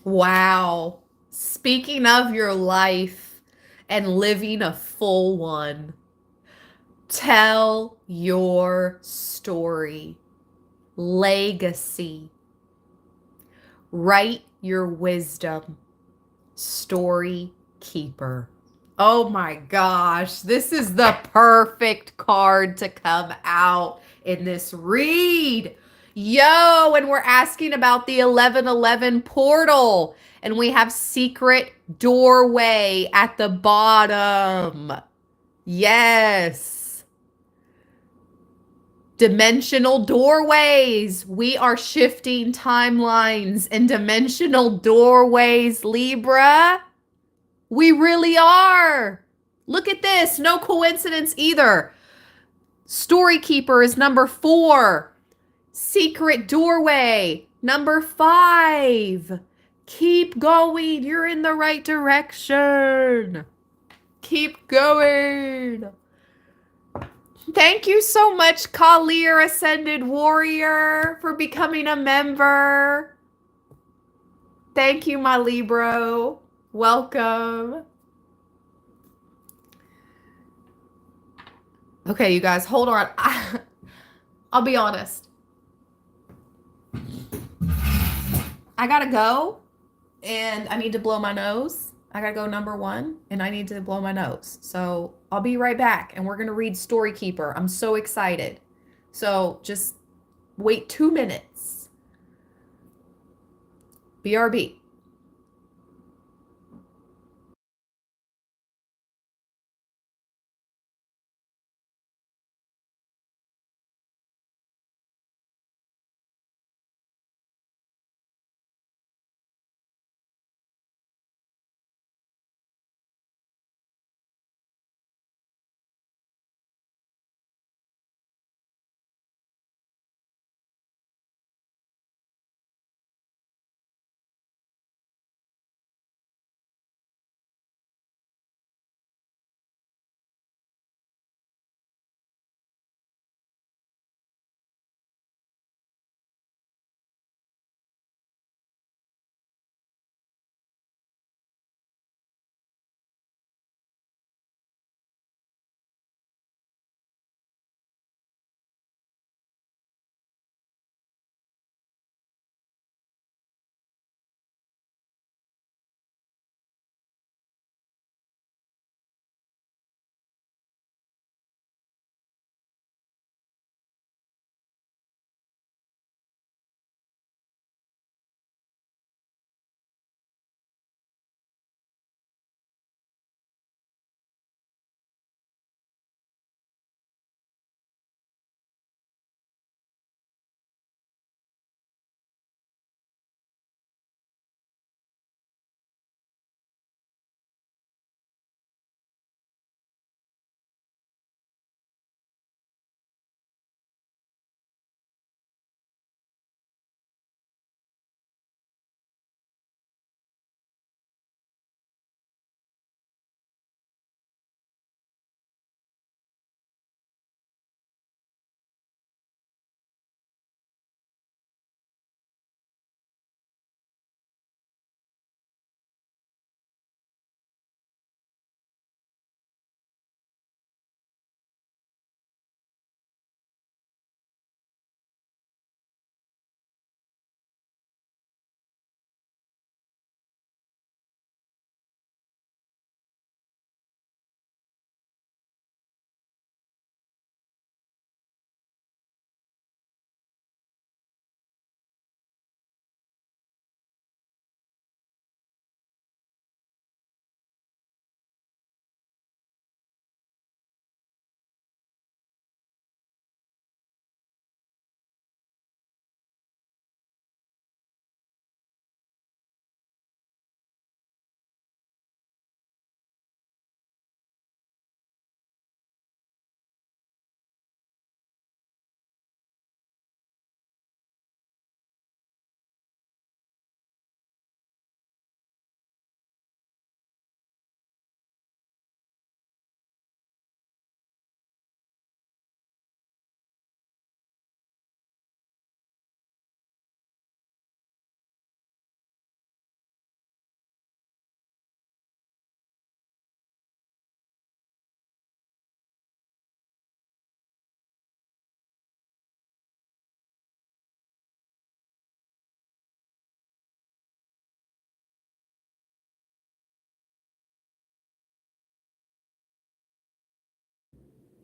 Wow. Speaking of your life and living a full one, tell your story. Legacy. Write your wisdom. Story keeper. Oh my gosh, this is the perfect card to come out in this read. Yo, and we're asking about the 1111 portal, and we have secret doorway at the bottom. Yes. Dimensional doorways. We are shifting timelines and dimensional doorways, Libra. We really are. Look at this. No coincidence either. Story keeper is number 4. Secret doorway, number 5. Keep going. You're in the right direction. Keep going. Thank you so much, Kalir Ascended Warrior, for becoming a member. Thank you, my Libra. Welcome. Okay, you guys, hold on. I'll be honest. I gotta go, and I need to blow my nose. I gotta go number 1, and I need to blow my nose. So I'll be right back, and we're gonna read Story Keeper. I'm so excited. So just wait 2 minutes. BRB.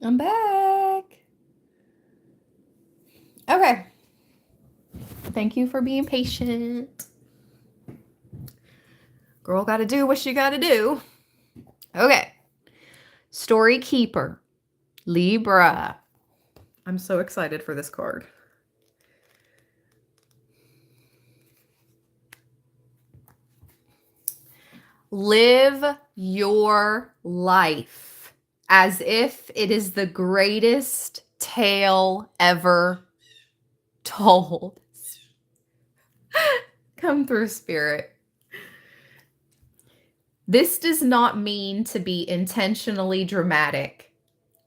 I'm back. Okay. Thank you for being patient. Girl gotta do what she gotta do. Okay. Story Keeper. Libra. I'm so excited for this card. Live your life as if it is the greatest tale ever told. Come through, Spirit. This does not mean to be intentionally dramatic,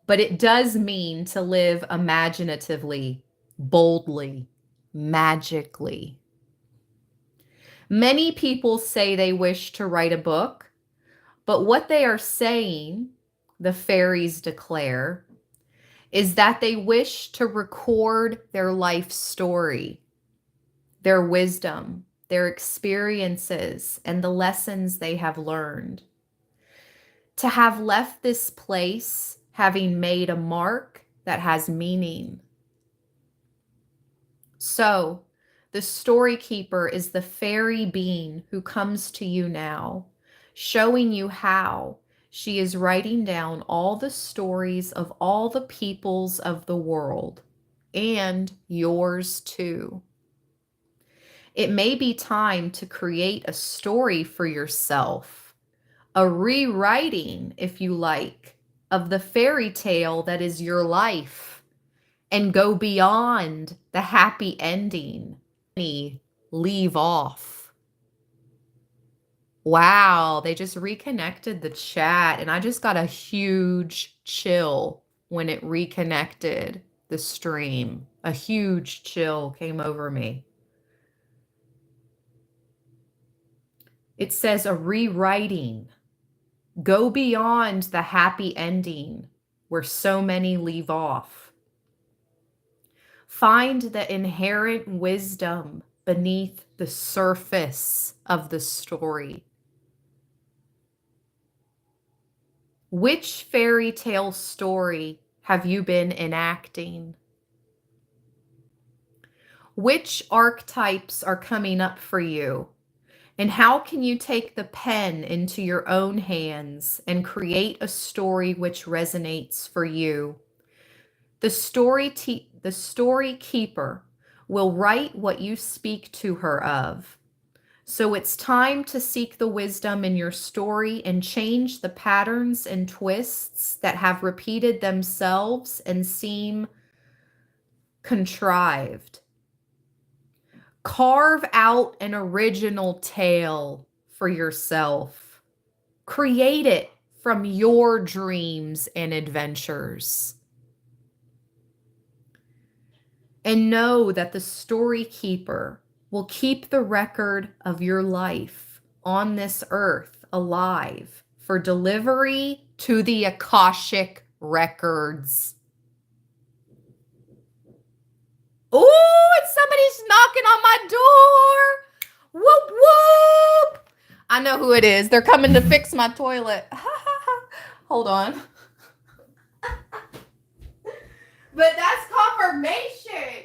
but it does mean to live imaginatively, boldly, magically. Many people say they wish to write a book, but what they are saying, the fairies declare, is that they wish to record their life story, their wisdom, their experiences, and the lessons they have learned. To have left this place having made a mark that has meaning. So, the story keeper is the fairy being who comes to you now, showing you how she is writing down all the stories of all the peoples of the world, and yours too. It may be time to create a story for yourself, a rewriting, if you like, of the fairy tale that is your life, and go beyond the happy ending. Leave off. Wow, they just reconnected the chat, and I just got a huge chill when it reconnected the stream. A huge chill came over me. It says a rewriting. Go beyond the happy ending where so many leave off. Find the inherent wisdom beneath the surface of the story. Which fairy tale story have you been enacting? Which archetypes are coming up for you? And how can you take the pen into your own hands and create a story which resonates for you? The story keeper will write what you speak to her of. So it's time to seek the wisdom in your story and change the patterns and twists that have repeated themselves and seem contrived. Carve out an original tale for yourself. Create it from your dreams and adventures. And know that the story keeper will keep the record of your life on this earth alive for delivery to the Akashic records. Oh, and somebody's knocking on my door. Whoop, whoop. I know who it is. They're coming to fix my toilet. Hold on. But that's confirmation.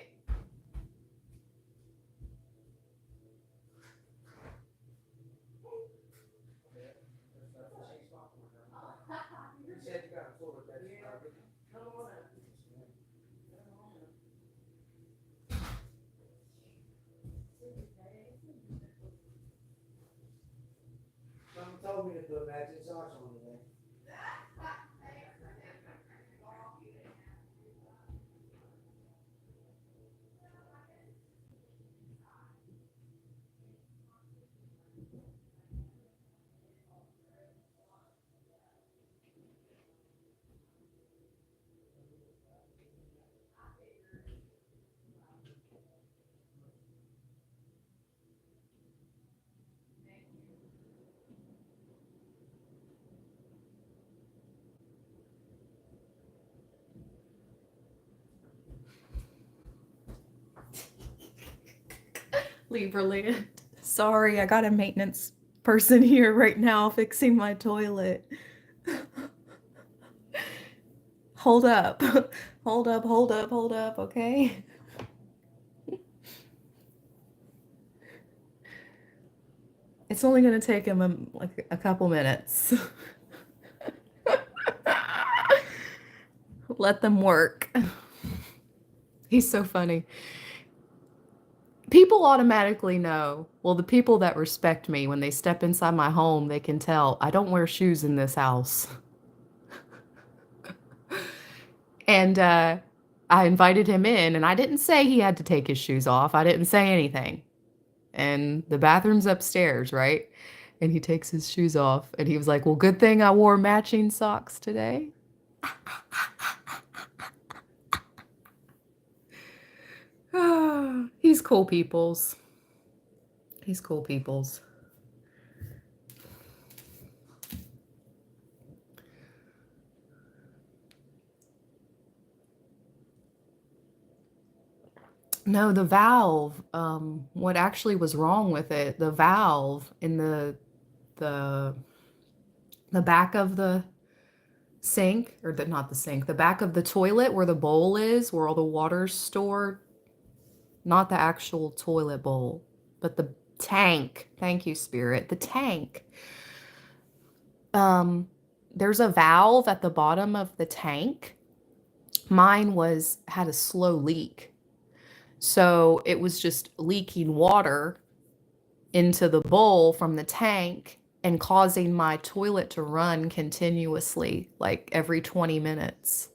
Someone told me to put matching socks on today. Libra land. Sorry, I got a maintenance person here right now fixing my toilet. Hold up. Hold up, okay? It's only going to take him like a couple minutes. Let them work. He's so funny. People automatically know. Well, the people that respect me, when they step inside my home, they can tell I don't wear shoes in this house. And I invited him in, and I didn't say he had to take his shoes off. I didn't say anything. And the bathroom's upstairs, right? And he takes his shoes off, and he was like, well, good thing I wore matching socks today. He's cool peoples. He's cool peoples. No, the valve, what actually was wrong with it, the valve in the back of the sink, or not the sink, the back of the toilet where the bowl is, where all the water's stored, not the actual toilet bowl, but the tank. Thank you, Spirit. The tank. There's a valve at the bottom of the tank. Mine had a slow leak. So it was just leaking water into the bowl from the tank and causing my toilet to run continuously, like every 20 minutes.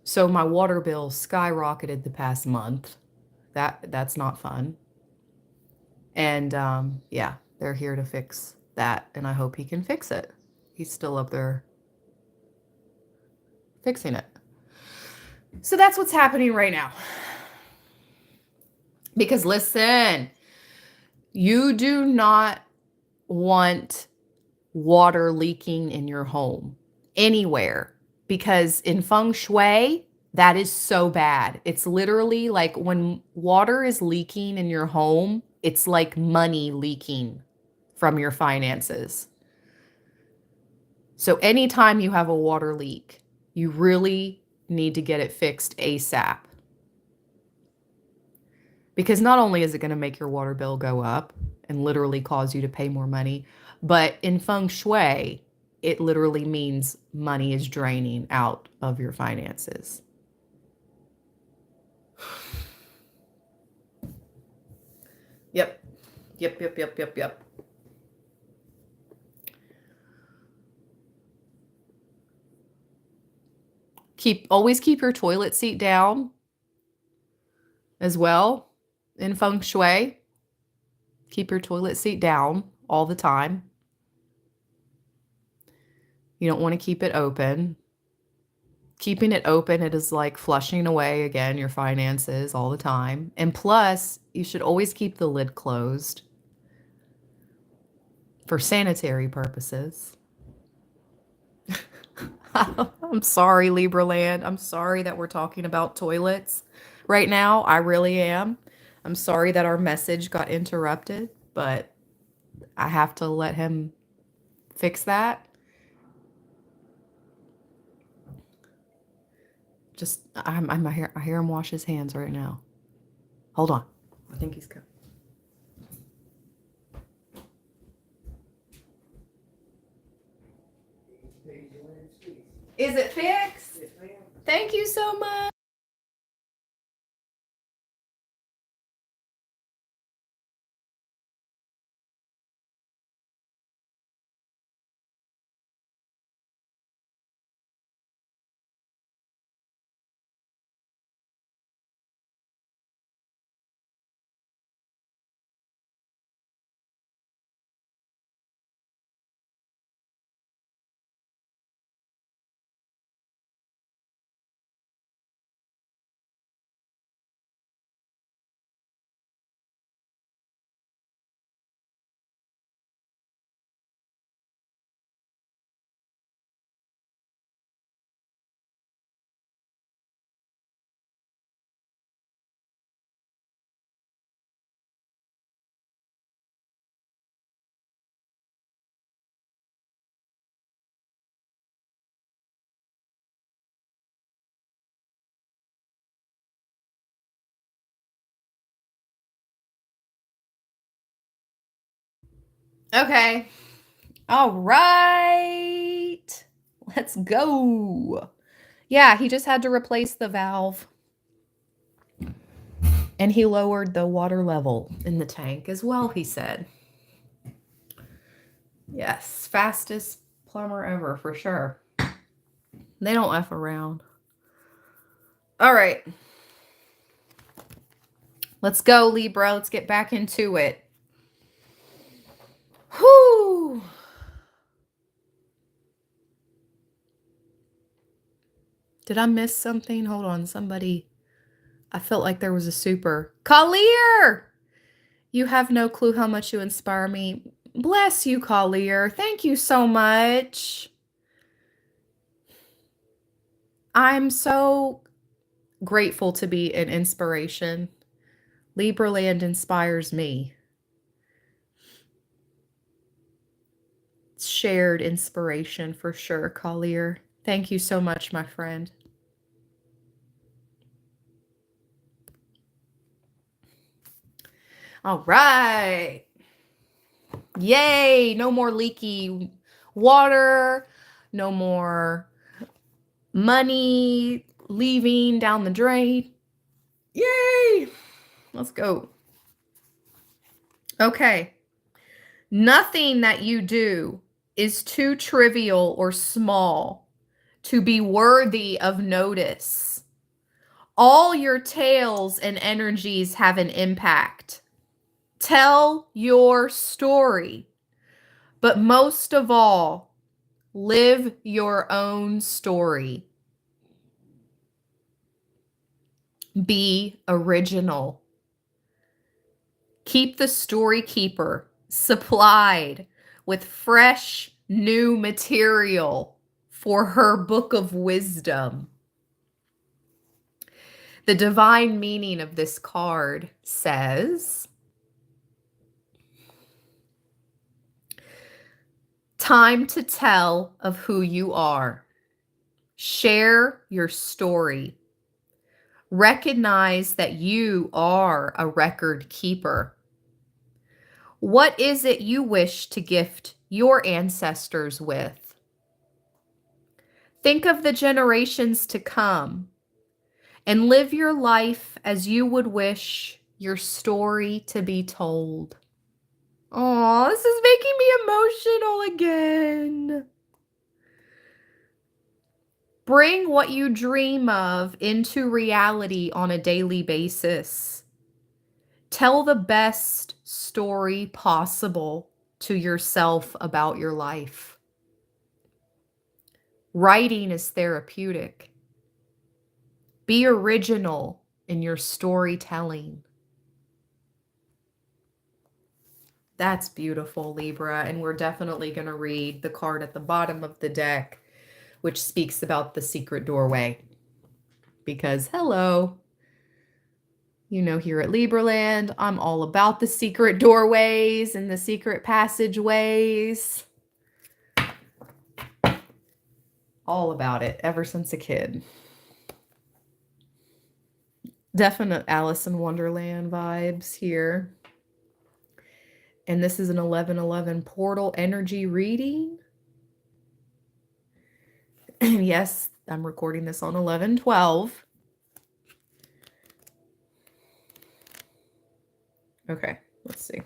So my water bill skyrocketed the past month. That's not fun. And yeah, they're here to fix that, and I hope he can fix it. He's still up there fixing it. So that's what's happening right now. Because listen, you do not want water leaking in your home anywhere, because in feng shui, that is so bad. It's literally like when water is leaking in your home, it's like money leaking from your finances. So anytime you have a water leak, you really need to get it fixed ASAP. Because not only is it going to make your water bill go up and literally cause you to pay more money, but in feng shui, it literally means money is draining out of your finances. Yep. Yep. Always keep your toilet seat down as well in feng shui. Keep your toilet seat down all the time. You don't want to keep it open. Keeping it open, it is like flushing away again your finances all the time. And plus, you should always keep the lid closed for sanitary purposes. I'm sorry, Libra land. I'm sorry that we're talking about toilets right now. I really am. I'm sorry that our message got interrupted, but I have to let him fix that. Just, I hear him wash his hands right now. Hold on. I think he's coming. Is it fixed? Yes, ma'am. Thank you so much. Okay. All right. Let's go. Yeah, he just had to replace the valve. And he lowered the water level in the tank as well, he said. Yes, fastest plumber ever for sure. They don't F around. All right. Let's go, Libra. Let's get back into it. Whoo! Did I miss something? Hold on, somebody. I felt like there was a super. Collier! You have no clue how much you inspire me. Bless you, Collier. Thank you so much. I'm so grateful to be an inspiration. Libra land inspires me. Shared inspiration for sure, Collier. Thank you so much, my friend. All right. Yay. No more leaky water. No more money leaving down the drain. Yay. Let's go. Okay. Nothing that you do is too trivial or small to be worthy of notice. All your tales and energies have an impact. Tell your story, but most of all, live your own story. Be original. Keep the story keeper supplied with fresh new material for her book of wisdom. The divine meaning of this card says, time to tell of who you are. Share your story. Recognize that you are a record keeper. What is it you wish to gift your ancestors with? Think of the generations to come and live your life as you would wish your story to be told. Oh, this is making me emotional again. Bring what you dream of into reality on a daily basis. Tell the best story possible to yourself about your life. Writing is therapeutic. Be original in your storytelling. That's beautiful, Libra. And we're definitely going to read the card at the bottom of the deck, which speaks about the secret doorway. Because, hello, you know, here at Libraland, I'm all about the secret doorways and the secret passageways. All about it, ever since a kid. Definite Alice in Wonderland vibes here. And this is an 11:11 portal energy reading. Yes, I'm recording this on 11/12. Okay, let's see.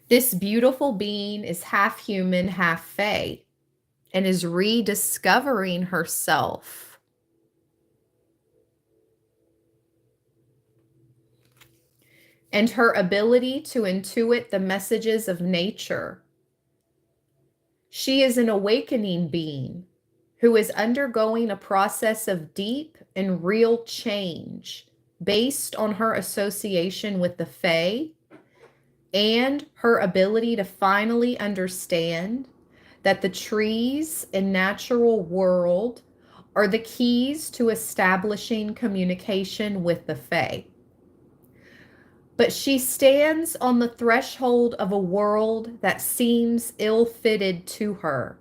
This beautiful being is half human, half fae, and is rediscovering herself. And her ability to intuit the messages of nature. She is an awakening being who is undergoing a process of deep and real change based on her association with the fae and her ability to finally understand that the trees and natural world are the keys to establishing communication with the fae. But she stands on the threshold of a world that seems ill-fitted to her,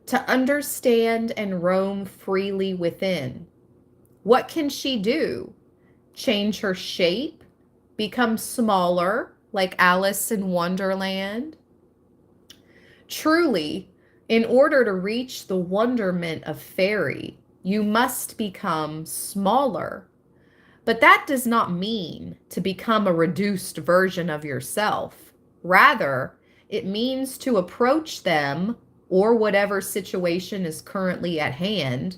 to understand and roam freely within. What can she do? Change her shape? Become smaller, like Alice in Wonderland? Truly, in order to reach the wonderment of fairy, you must become smaller. But that does not mean to become a reduced version of yourself. Rather, it means to approach them or whatever situation is currently at hand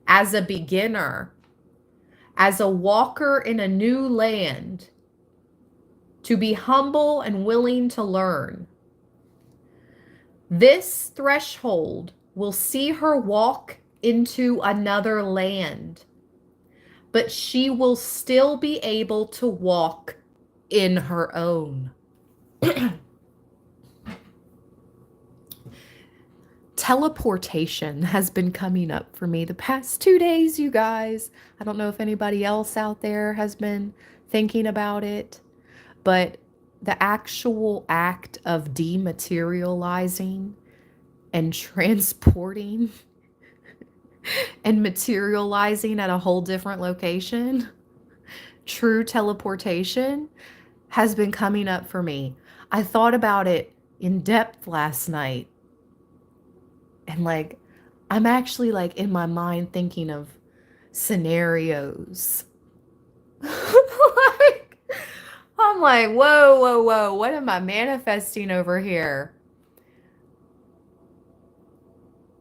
as a beginner, as a walker in a new land, to be humble and willing to learn. This threshold will see her walk into another land, but she will still be able to walk in her own. Teleportation has been coming up for me the past 2 days, you guys. I don't know if anybody else out there has been thinking about it, but the actual act of dematerializing and transporting and materializing at a whole different location, true teleportation, has been coming up for me. I thought about it in depth last night. And like, I'm actually like in my mind thinking of scenarios. Like, I'm like, whoa, whoa, whoa. What am I manifesting over here?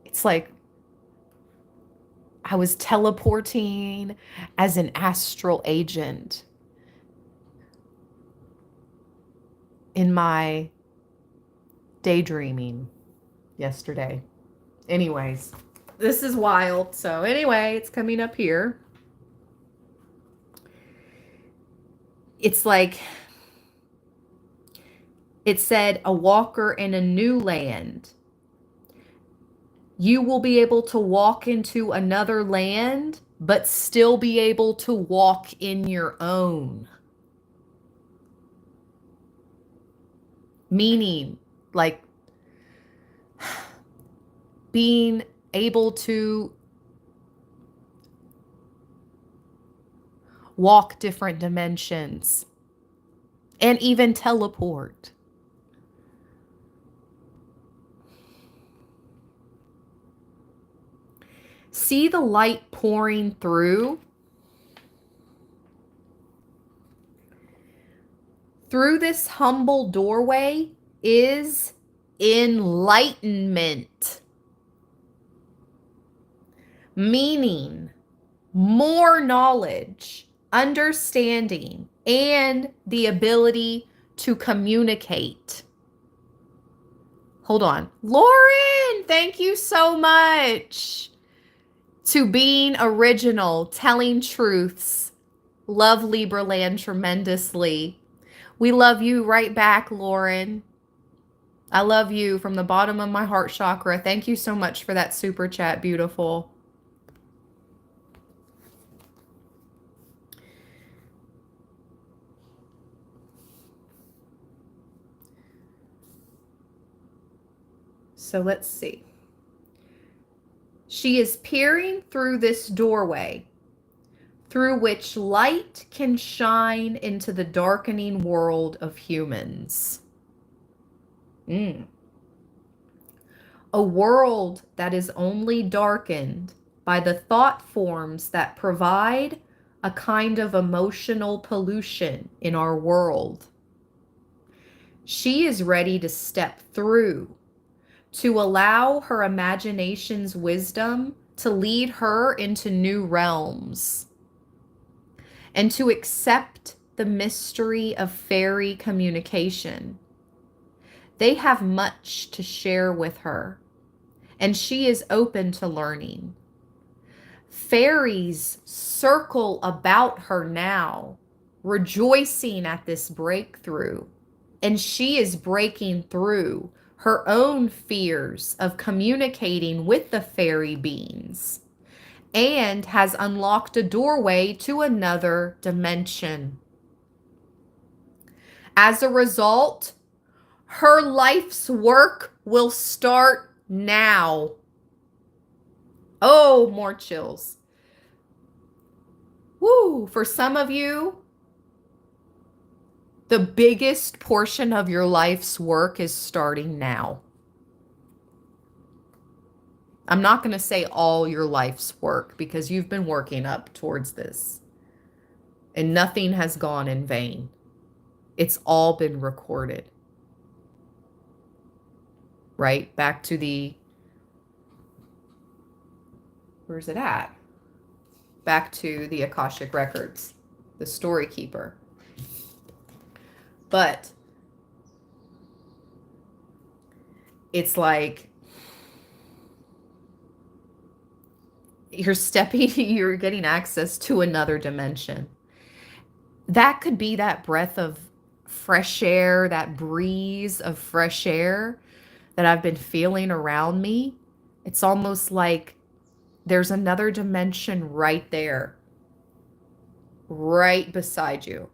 It's like I was teleporting as an astral agent in my daydreaming yesterday. Anyways, this is wild. So anyway, it's coming up here. It's like, it said, a walker in a new land. You will be able to walk into another land, but still be able to walk in your own. Meaning, like, being able to walk different dimensions and even teleport. See the light pouring through. Through this humble doorway is enlightenment. Meaning more knowledge, understanding, and the ability to communicate. Hold on. Lauren, thank you so much. To being original, telling truths. Love Libra land tremendously. We love you right back, Lauren. I love you from the bottom of my heart chakra. Thank you so much for that super chat. Beautiful. So let's see. She is peering through this doorway, through which light can shine into the darkening world of humans. A world that is only darkened by the thought forms that provide a kind of emotional pollution in our world. She is ready to step through, to allow her imagination's wisdom to lead her into new realms, and to accept the mystery of fairy communication. They have much to share with her, and she is open to learning. Fairies circle about her now, rejoicing at this breakthrough, and she is breaking through her own fears of communicating with the fairy beings, and has unlocked a doorway to another dimension. As a result, her life's work will start now. Oh, more chills. Woo! For some of you, the biggest portion of your life's work is starting now. I'm not going to say all your life's work, because you've been working up towards this. And nothing has gone in vain. It's all been recorded. Right? Back to the... Where's it at? Back to the Akashic Records. The Story Keeper. But it's like you're getting access to another dimension. That could be that breath of fresh air, that breeze of fresh air that I've been feeling around me It's almost like there's another dimension right there, right beside you.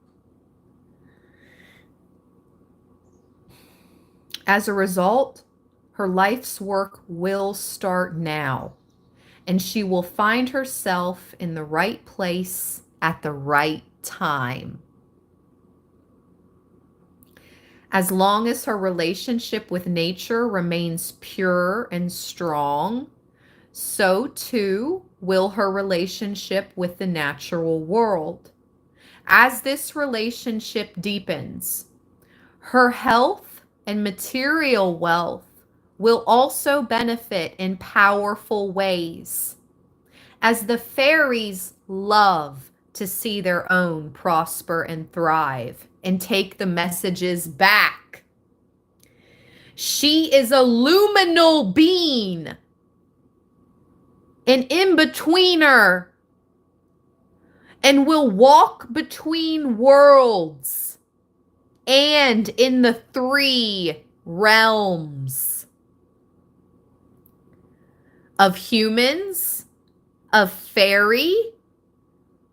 As a result, her life's work will start now, and she will find herself in the right place at the right time. As long as her relationship with nature remains pure and strong, so too will her relationship with the natural world. As this relationship deepens, her health and material wealth will also benefit in powerful ways, as the fairies love to see their own prosper and thrive and take the messages back. She is a luminal being, an in-betweener, and will walk between worlds and in the 3 realms of humans, of fairy,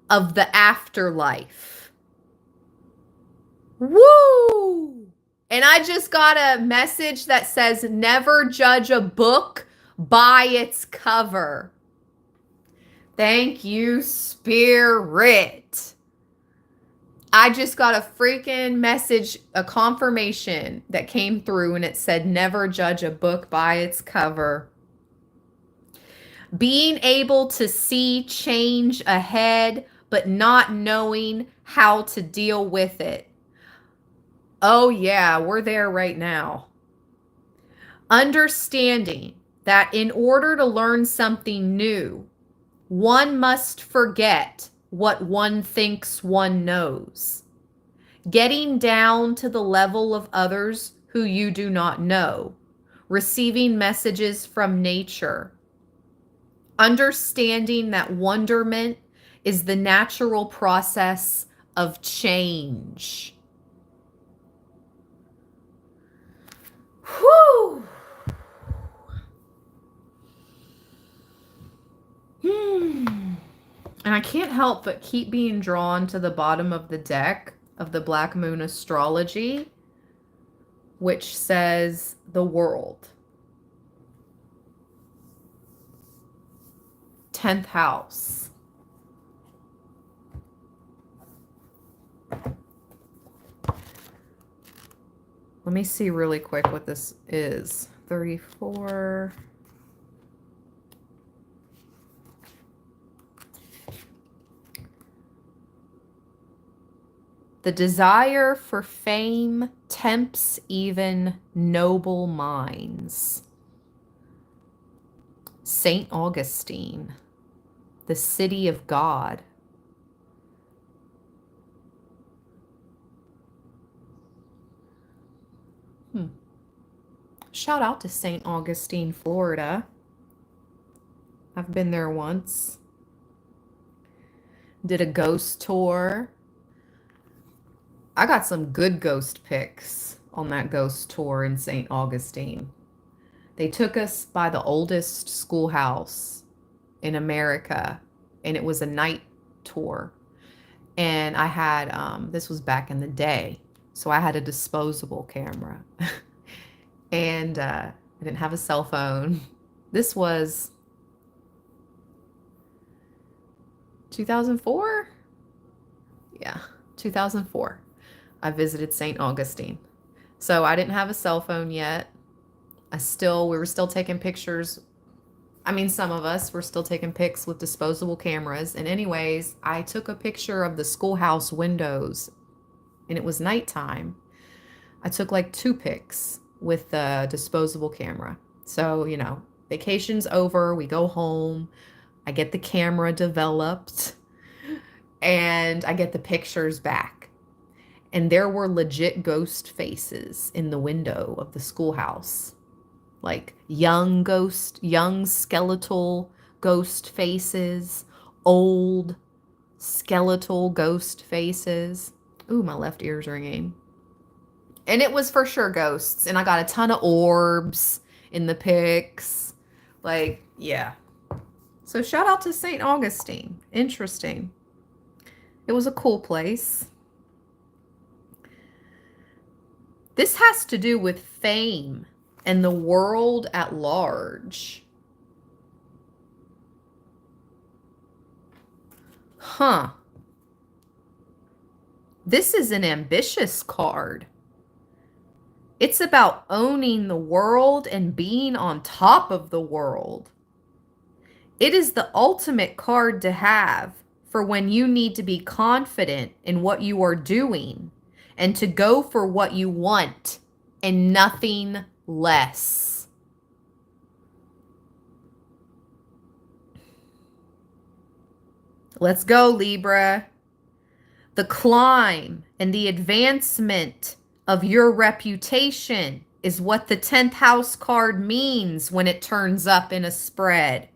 of the afterlife. Woo! And I just got a message that says, never judge a book by its cover. Thank you, Spirit. I just got a freaking message, a confirmation that came through, and it said, never judge a book by its cover. Being able to see change ahead, but not knowing how to deal with it. Oh yeah, we're there right now. Understanding that in order to learn something new, one must forget what one thinks one knows. Getting down to the level of others who you do not know. Receiving messages from nature. Understanding that wonderment is the natural process of change. Whew. And I can't help but keep being drawn to the bottom of the deck of the Black Moon Astrology, which says the world. 10th house. Let me see really quick what this is. 34. The desire for fame tempts even noble minds. Saint Augustine, the city of God. Shout out to St. Augustine, Florida. I've been there once. Did a ghost tour. I got some good ghost pics on that ghost tour in St. Augustine. They took us by the oldest schoolhouse in America, and it was a night tour. And I had, this was back in the day, so I had a disposable camera. And I didn't have a cell phone. This was 2004? Yeah, 2004. I visited St. Augustine. So I didn't have a cell phone yet. We were still taking pictures. I mean, some of us were still taking pics with disposable cameras. And anyways, I took a picture of the schoolhouse windows, and it was nighttime. I took like 2 pics with the disposable camera. So, you know, vacation's over, we go home, I get the camera developed, and I get the pictures back. And there were legit ghost faces in the window of the schoolhouse. Like young skeletal ghost faces, old skeletal ghost faces. Ooh, my left ear's ringing. And it was for sure ghosts. And I got a ton of orbs in the pics. Like, yeah. So shout out to St. Augustine. Interesting. It was a cool place. This has to do with fame and the world at large. Huh. This is an ambitious card. It's about owning the world and being on top of the world. It is the ultimate card to have for when you need to be confident in what you are doing and to go for what you want and nothing less. Let's go, Libra. The climb and the advancement of your reputation is what the 10th house card means when it turns up in a spread.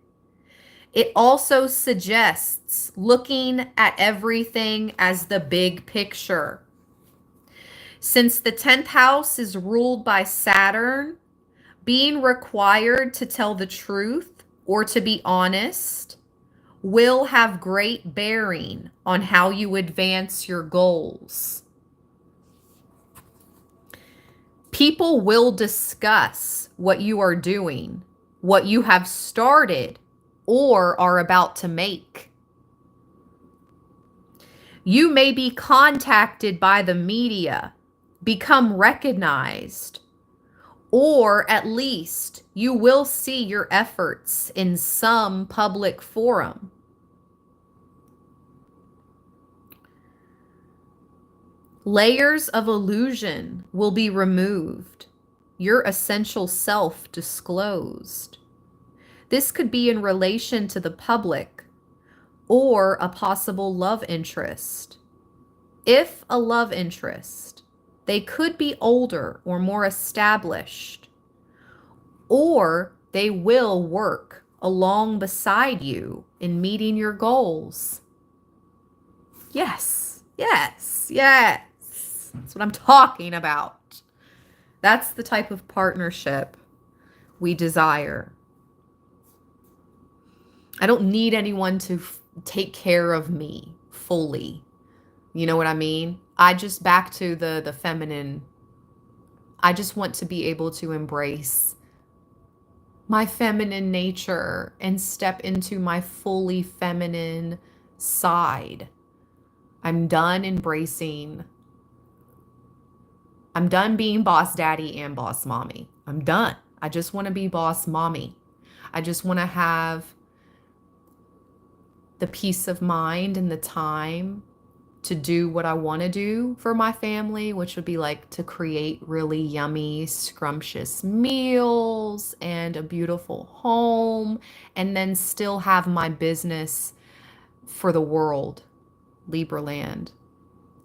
It also suggests looking at everything as the big picture. Since the 10th house is ruled by Saturn, being required to tell the truth or to be honest will have great bearing on how you advance your goals. People will discuss what you are doing, what you have started, or are about to make. You may be contacted by the media, become recognized, or at least you will see your efforts in some public forum. Layers of illusion will be removed, your essential self disclosed. This could be in relation to the public or a possible love interest. If a love interest, they could be older or more established, or they will work along beside you in meeting your goals. Yes, yes, yes. That's what I'm talking about. That's the type of partnership we desire. I don't need anyone to take care of me fully. You know what I mean? I just back to the feminine. I just want to be able to embrace my feminine nature and step into my fully feminine side. I'm done being boss daddy and boss mommy. I'm done. I just want to be boss mommy. I just want to have the peace of mind and the time to do what I want to do for my family, which would be like to create really yummy, scrumptious meals and a beautiful home, and then still have my business for the world, Libra land,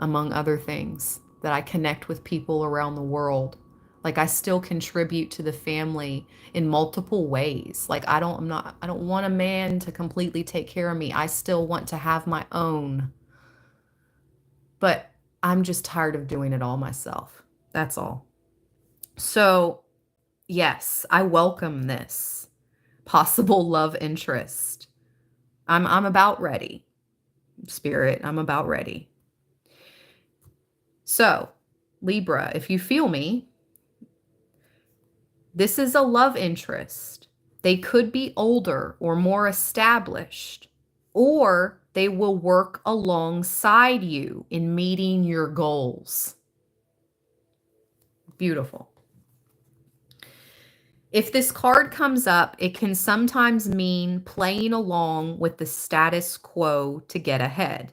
among other things, that I connect with people around the world. Like I still contribute to the family in multiple ways. Like I don't want a man to completely take care of me. I still want to have my own. But I'm just tired of doing it all myself. That's all. So, yes, I welcome this possible love interest. I'm about ready. Spirit, I'm about ready. So, Libra, if you feel me, this is a love interest. They could be older or more established, or they will work alongside you in meeting your goals. Beautiful. If this card comes up, it can sometimes mean playing along with the status quo to get ahead.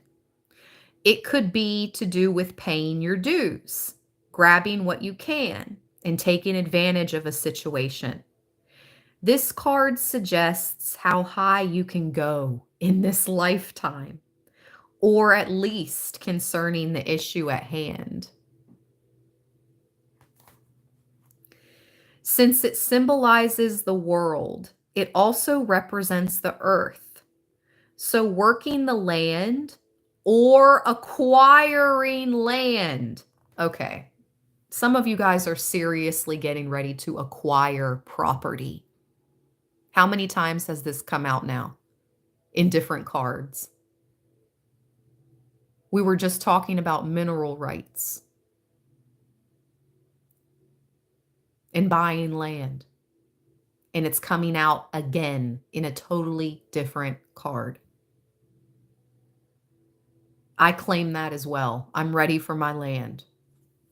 It could be to do with paying your dues, grabbing what you can, and taking advantage of a situation. This card suggests how high you can go in this lifetime, or at least concerning the issue at hand. Since it symbolizes the world, it also represents the earth. So working the land or acquiring land. Okay, some of you guys are seriously getting ready to acquire property. How many times has this come out now in different cards? We were just talking about mineral rights and buying land. And it's coming out again in a totally different card. I claim that as well. I'm ready for my land.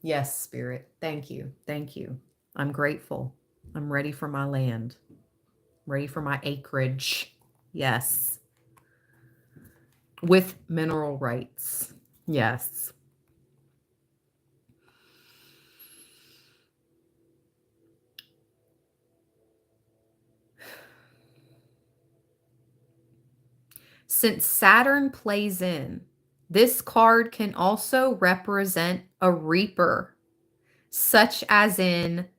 Yes, Spirit. Thank you. Thank you. I'm grateful. I'm ready for my land. Ready for my acreage. Yes. With mineral rights. Yes. Since Saturn plays in, this card can also represent a reaper, such as in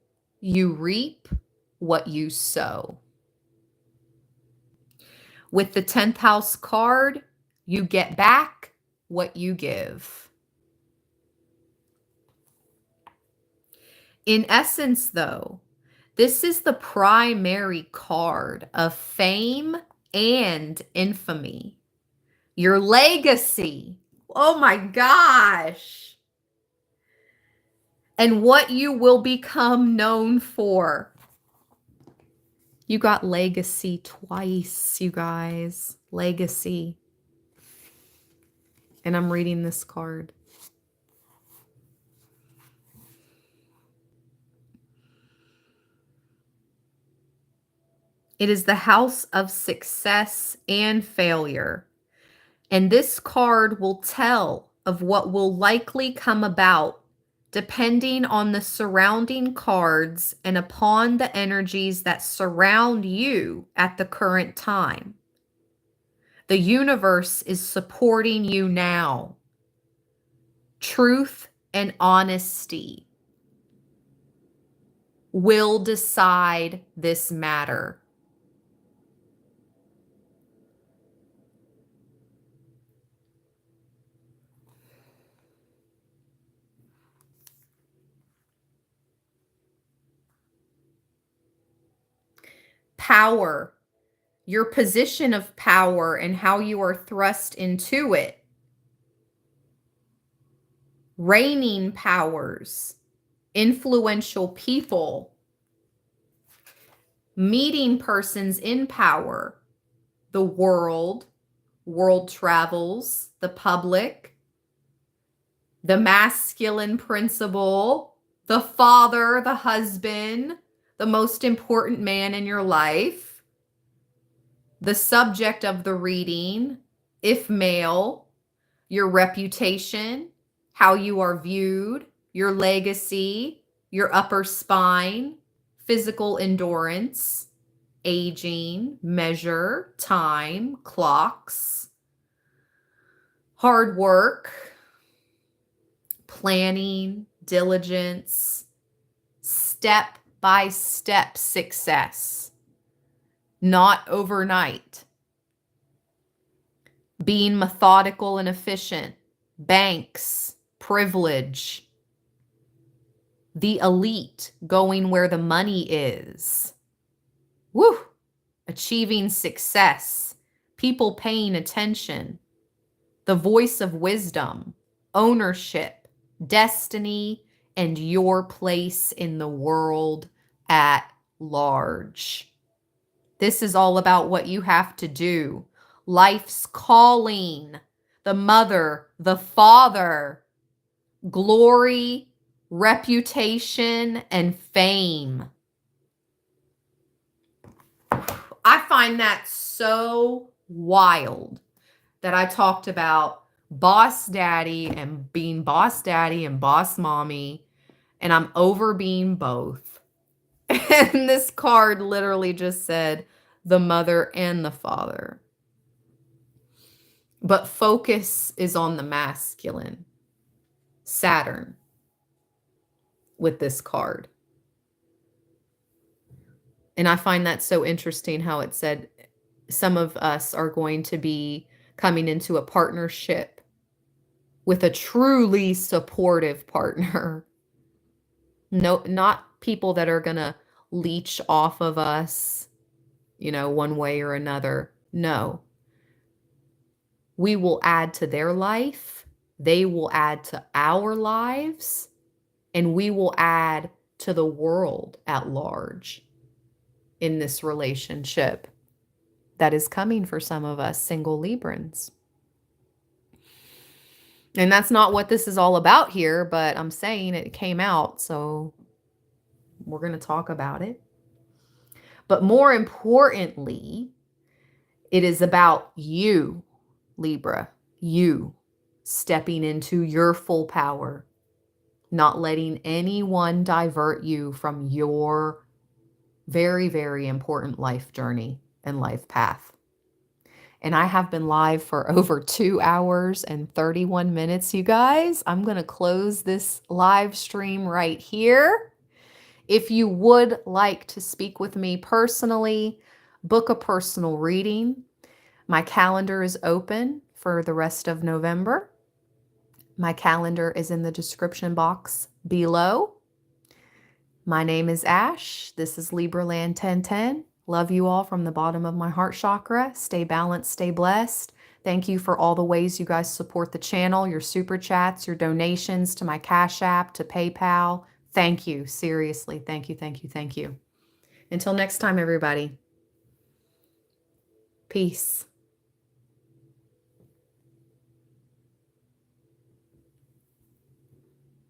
you reap what you sow. With the 10th house card, you get back what you give. In essence, though, this is the primary card of fame and infamy. Your legacy. Oh my gosh. And what you will become known for. You got legacy twice, you guys. Legacy. And I'm reading this card. It is the house of success and failure. And this card will tell of what will likely come about depending on the surrounding cards and upon the energies that surround you at the current time. The universe is supporting you now. Truth and honesty will decide this matter. Power, your position of power and how you are thrust into it. Reigning powers, influential people, meeting persons in power, the world travels, the public, the masculine principle, the father, the husband, the most important man in your life, the subject of the reading, if male, your reputation, how you are viewed, your legacy, your upper spine, physical endurance, aging, measure, time, clocks, hard work, planning, diligence, step-by-step success, not overnight, being methodical and efficient, banks, privilege, the elite going where the money is. Woo! Achieving success, people paying attention, the voice of wisdom, ownership, destiny, and your place in the world at large. This is all about what you have to do. Life's calling, the mother, the father, glory, reputation, and fame. I find that so wild that I talked about boss daddy and being boss daddy and boss mommy, and I'm over being both. And this card literally just said the mother and the father. But focus is on the masculine, Saturn, with this card. And I find that so interesting how it said some of us are going to be coming into a partnership with a truly supportive partner. No, not people that are going to leech off of us, one way or another. No. We will add to their life. They will add to our lives. And we will add to the world at large in this relationship that is coming for some of us single Librans. And that's not what this is all about here, but I'm saying it came out, so we're going to talk about it. But more importantly, it is about you, Libra, you stepping into your full power, not letting anyone divert you from your very, very important life journey and life path. And I have been live for over 2 hours and 31 minutes, you guys. I'm going to close this live stream right here. If you would like to speak with me personally, book a personal reading. My calendar is open for the rest of November. My calendar is in the description box below. My name is Ash. This is Libraland 1010. Love you all from the bottom of my heart chakra. Stay balanced, stay blessed. Thank you for all the ways you guys support the channel, your super chats, your donations to my Cash App, to PayPal. Thank you. Seriously. Thank you, thank you, thank you. Until next time, everybody. Peace.